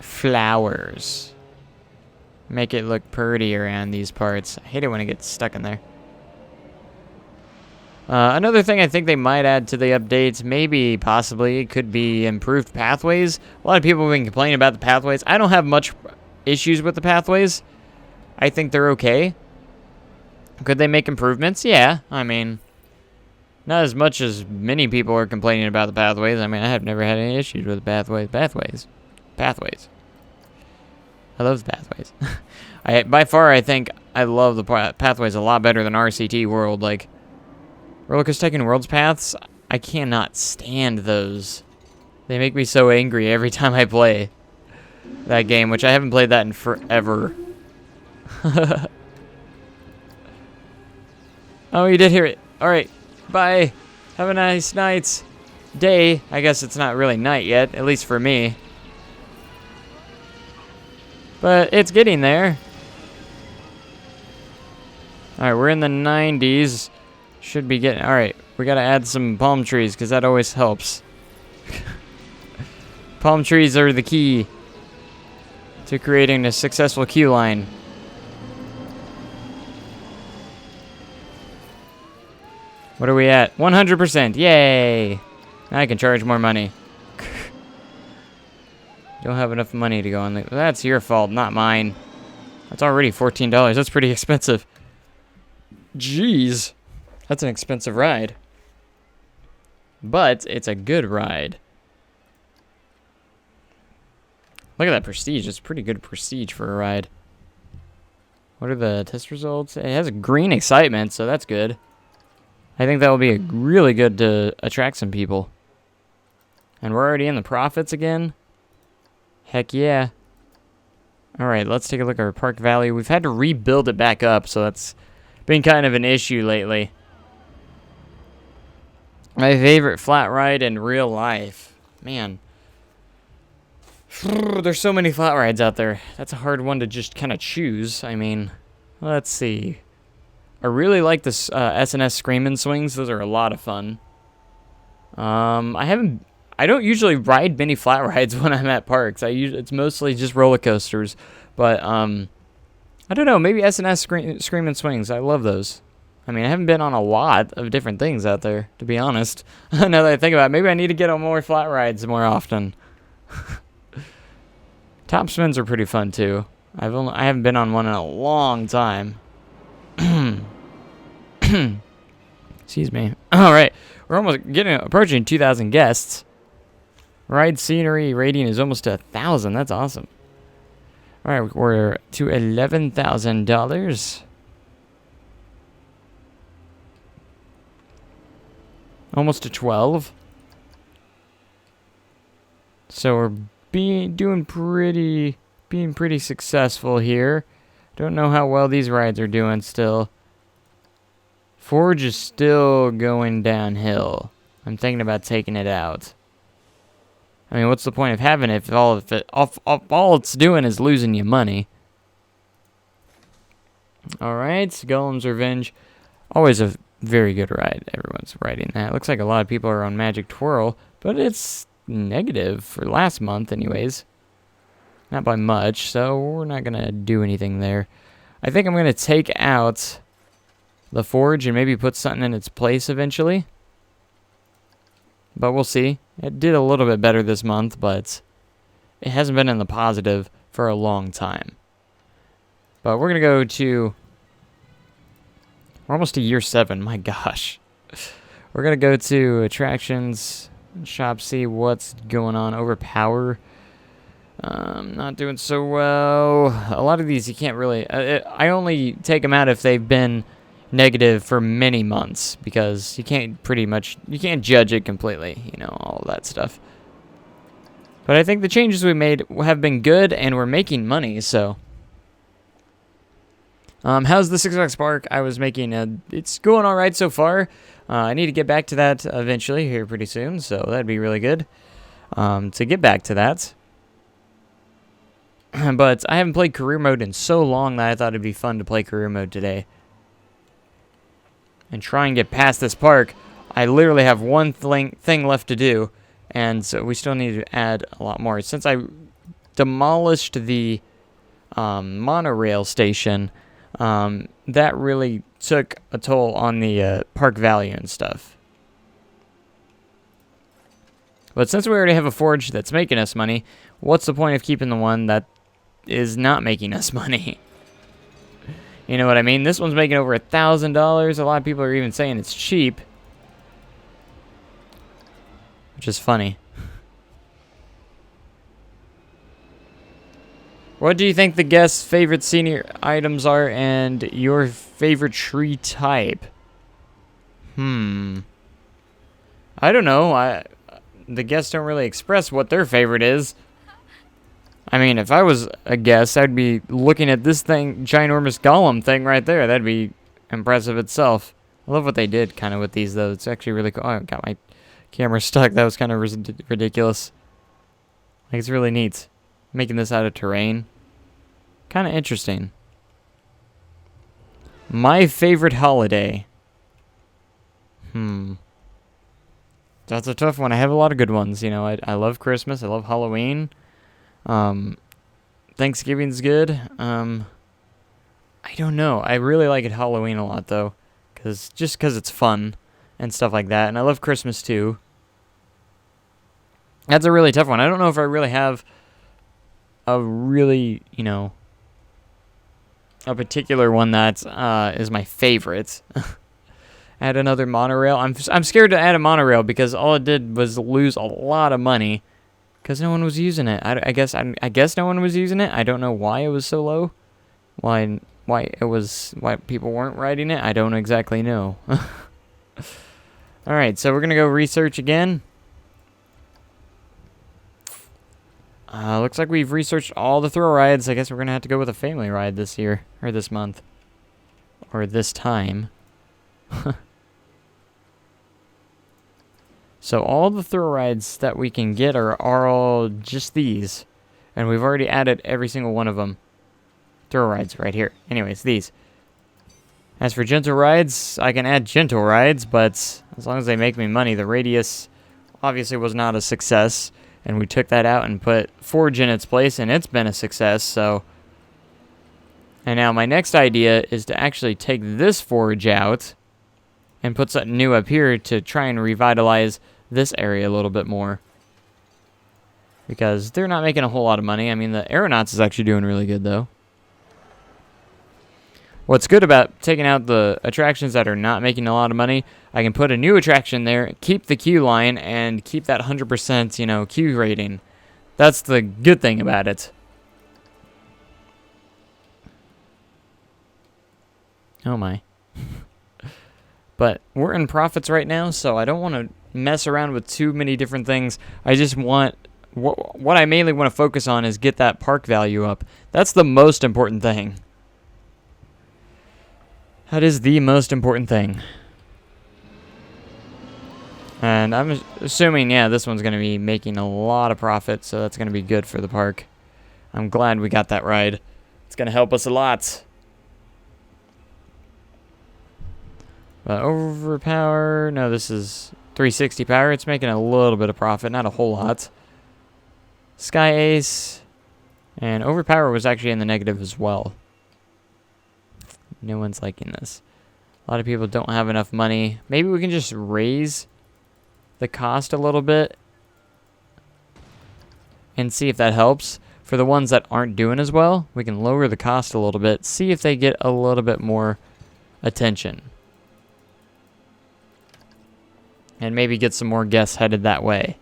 flowers. Make it look pretty around these parts. I hate it when it gets stuck in there. Another thing I think they might add to the updates, maybe, possibly, could be improved pathways. A lot of people have been complaining about the pathways. I don't have much issues with the pathways. I think they're okay. Could they make improvements? Yeah, I mean, not as much as many people are complaining about the pathways. I mean, I have never had any issues with the pathways. Pathways. I love the pathways. By far, I think I love the pathways a lot better than RCT World. Like, Roller Coaster Tycoon World's paths, I cannot stand those. They make me so angry every time I play that game, which I haven't played that in forever. Oh, you did hear it. Alright, bye. Have a nice night. Day. I guess it's not really night yet, at least for me. But it's getting there. Alright, we're in the 90s. Should be getting... Alright, we gotta add some palm trees, because that always helps. Palm trees are the key to creating a successful queue line. What are we at? 100%. Yay! Now I can charge more money. Don't have enough money to go on. That's your fault, not mine. That's already $14. That's pretty expensive. Jeez. That's an expensive ride. But it's a good ride. Look at that prestige. It's pretty good prestige for a ride. What are the test results? It has a green excitement, so that's good. I think that will be really good to attract some people. And we're already in the profits again. Heck yeah. Alright, let's take a look at our park value. We've had to rebuild it back up, so that's been kind of an issue lately. My favorite flat ride in real life. Man. There's so many flat rides out there. That's a hard one to just kind of choose. I mean, let's see. I really like the S&S Screamin' Swings. Those are a lot of fun. I don't usually ride many flat rides when I'm at parks. It's mostly just roller coasters. But, I don't know. Maybe S&S Screamin' Swings. I love those. I mean, I haven't been on a lot of different things out there, to be honest. Now that I think about it, maybe I need to get on more flat rides more often. Top spins are pretty fun, too. I haven't been on one in a long time. Excuse me. All right, we're almost approaching 2,000 guests. Ride scenery rating is almost to 1,000. That's awesome. All right, we're to $11,000. Almost to 12. So we're being pretty successful here. Don't know how well these rides are doing still. Forge is still going downhill. I'm thinking about taking it out. I mean, what's the point of having it if all it's doing is losing you money? Alright, Golem's Revenge. Always a very good ride. Everyone's riding that. Looks like a lot of people are on Magic Twirl, but it's negative for last month anyways. Not by much, so we're not going to do anything there. I think I'm going to take out the Forge and maybe put something in its place eventually. but we'll see. It did a little bit better this month, but it hasn't been in the positive for a long time. But we're going to go to... We're almost to year 7. My gosh. We're going to go to attractions, shop, see what's going on. Overpower. Not doing so well. A lot of these you can't really... I only take them out if they've been negative for many months, because you can't judge it completely, you know, all that stuff. But I think the changes we made have been good, and we're making money, so... how's the Six Flags Park? I was making it's going all right so far. I need to get back to that eventually here pretty soon, so that'd be really good to get back to that. But I haven't played career mode in so long that I thought it'd be fun to play career mode today. And try and get past this park. I literally have one thing left to do, and so we still need to add a lot more. Since I demolished the monorail station, that really took a toll on the park value and stuff. But since we already have a forge that's making us money, what's the point of keeping the one that is not making us money? You know what I mean? This one's making over $1,000. A lot of people are even saying it's cheap, which is funny. What do you think the guests' favorite senior items are and your favorite tree type? I don't know. The guests don't really express what their favorite is. I mean, if I was a guest, I'd be looking at this thing, ginormous golem thing right there. That'd be impressive itself. I love what they did kind of with these, though. It's actually really cool. Oh, I got my camera stuck. That was kind of ridiculous. Like, it's really neat. Making this out of terrain. Kind of interesting. My favorite holiday. That's a tough one. I have a lot of good ones. You know, I love Christmas. I love Halloween. Thanksgiving's good. I don't know. I really like it Halloween a lot, though. Just because it's fun and stuff like that. And I love Christmas, too. That's a really tough one. I don't know if I really have a really, you know, a particular one that is my favorite. Add another monorail. I'm scared to add a monorail because all it did was lose a lot of money because no one was using it. I guess no one was using it. I don't know why it was so low. Why people weren't riding it. I don't exactly know. All right, so we're gonna go research again. Looks like we've researched all the thrill rides. I guess we're gonna have to go with a family ride this year, or this month, or this time. So all the thrill rides that we can get are all just these, and we've already added every single one of them. Thrill rides right here. Anyways, these. As for gentle rides, I can add gentle rides, but as long as they make me money, the radius obviously was not a success. And we took that out and put Forge in its place, and it's been a success, so... And now my next idea is to actually take this Forge out and put something new up here to try and revitalize this area a little bit more. Because they're not making a whole lot of money. I mean, the Aeronauts is actually doing really good, though. What's good about taking out the attractions that are not making a lot of money, I can put a new attraction there, keep the queue line, and keep that 100%, you know, queue rating. That's the good thing about it. Oh my. But we're in profits right now, so I don't want to mess around with too many different things. I just want... What I mainly want to focus on is get that park value up. That's the most important thing. That is the most important thing. And I'm assuming, yeah, this one's going to be making a lot of profit, so that's going to be good for the park. I'm glad we got that ride. It's going to help us a lot. But overpower, no, this is 360 power. It's making a little bit of profit, not a whole lot. Sky Ace, and overpower was actually in the negative as well. No one's liking this. A lot of people don't have enough money. Maybe we can just raise the cost a little bit and see if that helps. For the ones that aren't doing as well, we can lower the cost a little bit, see if they get a little bit more attention. And maybe get some more guests headed that way.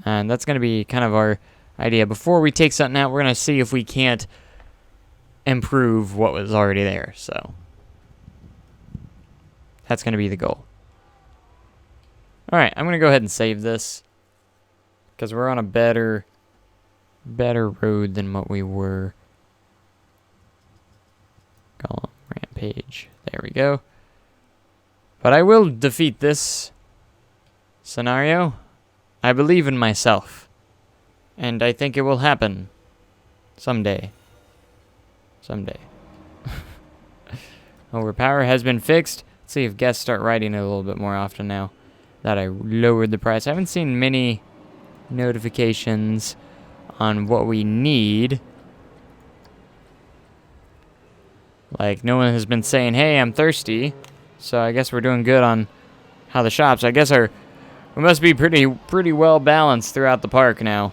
And that's going to be kind of our idea. Before we take something out, we're going to see if we can't improve what was already there. So that's going to be the goal. Alright, I'm going to go ahead and save this, because we're on a better road than what we were. Column, rampage. There we go. But I will defeat this scenario. I believe in myself. And I think it will happen. Someday. Someday. Overpower has been fixed. Let's see if guests start writing it a little bit more often now that I lowered the price. I haven't seen many notifications on what we need. Like, no one has been saying, hey, I'm thirsty. So I guess we're doing good on how the shops. I guess we must be pretty well balanced throughout the park now.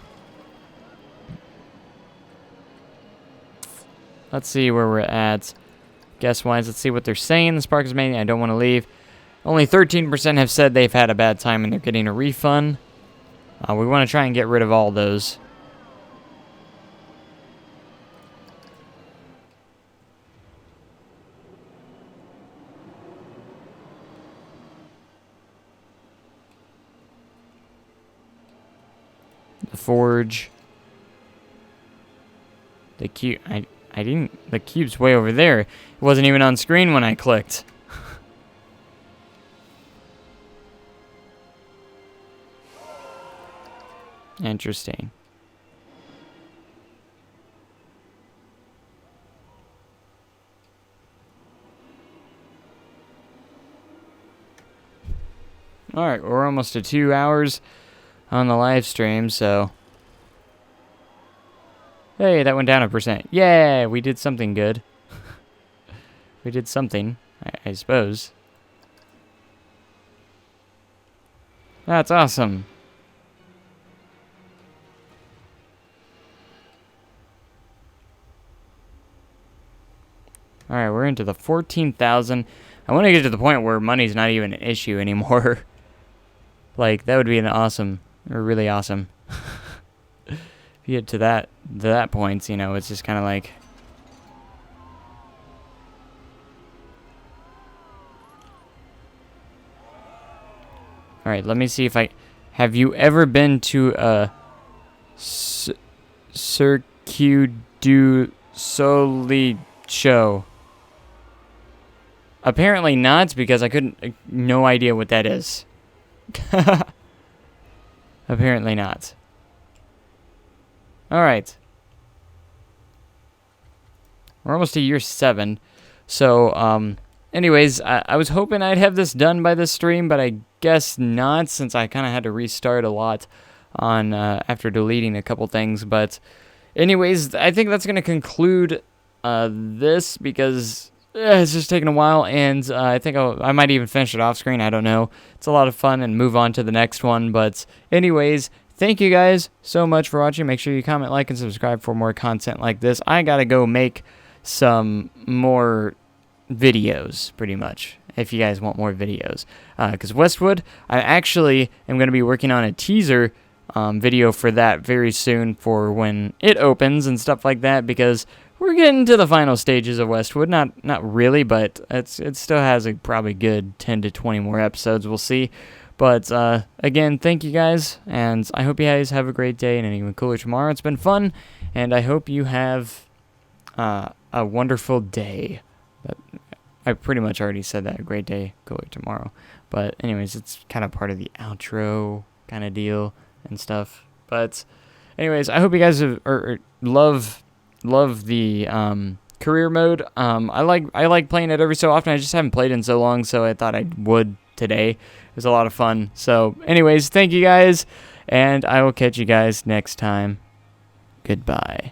Let's see where we're at. Guess-wise, let's see what they're saying. This park is amazing. I don't want to leave. Only 13% have said they've had a bad time and they're getting a refund. We want to try and get rid of all those. The forge. The cube. I didn't. The cube's way over there. It wasn't even on screen when I clicked. Interesting. Alright, we're almost to 2 hours on the live stream, so... Hey, that went down 1%. Yeah, we did something good. We did something, I suppose. That's awesome. Alright, we're into the 14,000. I want to get to the point where money's not even an issue anymore. Like, that would be an awesome, or really awesome. If you get to that point, you know, it's just kind of like... Alright, let me see if I... Have you ever been to a Circuit du Soleil show? Apparently not, because I couldn't... No idea what that is. Apparently not. Alright. We're almost to year 7. So, anyways, I was hoping I'd have this done by this stream, but I guess not, since I kind of had to restart a lot on after deleting a couple things. But anyways, I think that's going to conclude this, because it's just taking a while, and I think I might even finish it off screen. I don't know. It's a lot of fun, and move on to the next one. But anyways, thank you guys so much for watching. Make sure you comment, like, and subscribe for more content like this. I gotta go make some more videos, pretty much, if you guys want more videos. Because Westwood, I actually am going to be working on a teaser video for that very soon, for when it opens and stuff like that, because we're getting to the final stages of Westwood. Not really, but it still has a probably good 10 to 20 more episodes. We'll see. But again, thank you guys, and I hope you guys have a great day and an even cooler tomorrow. It's been fun, and I hope you have a wonderful day. I pretty much already said that. A great day, cooler tomorrow. But anyways, it's kind of part of the outro kind of deal and stuff. But anyways, I hope you guys love the career mode. I like playing it every so often. I just haven't played in so long, so I thought I would today. It was a lot of fun. So anyways, thank you guys, and I will catch you guys next time. Goodbye.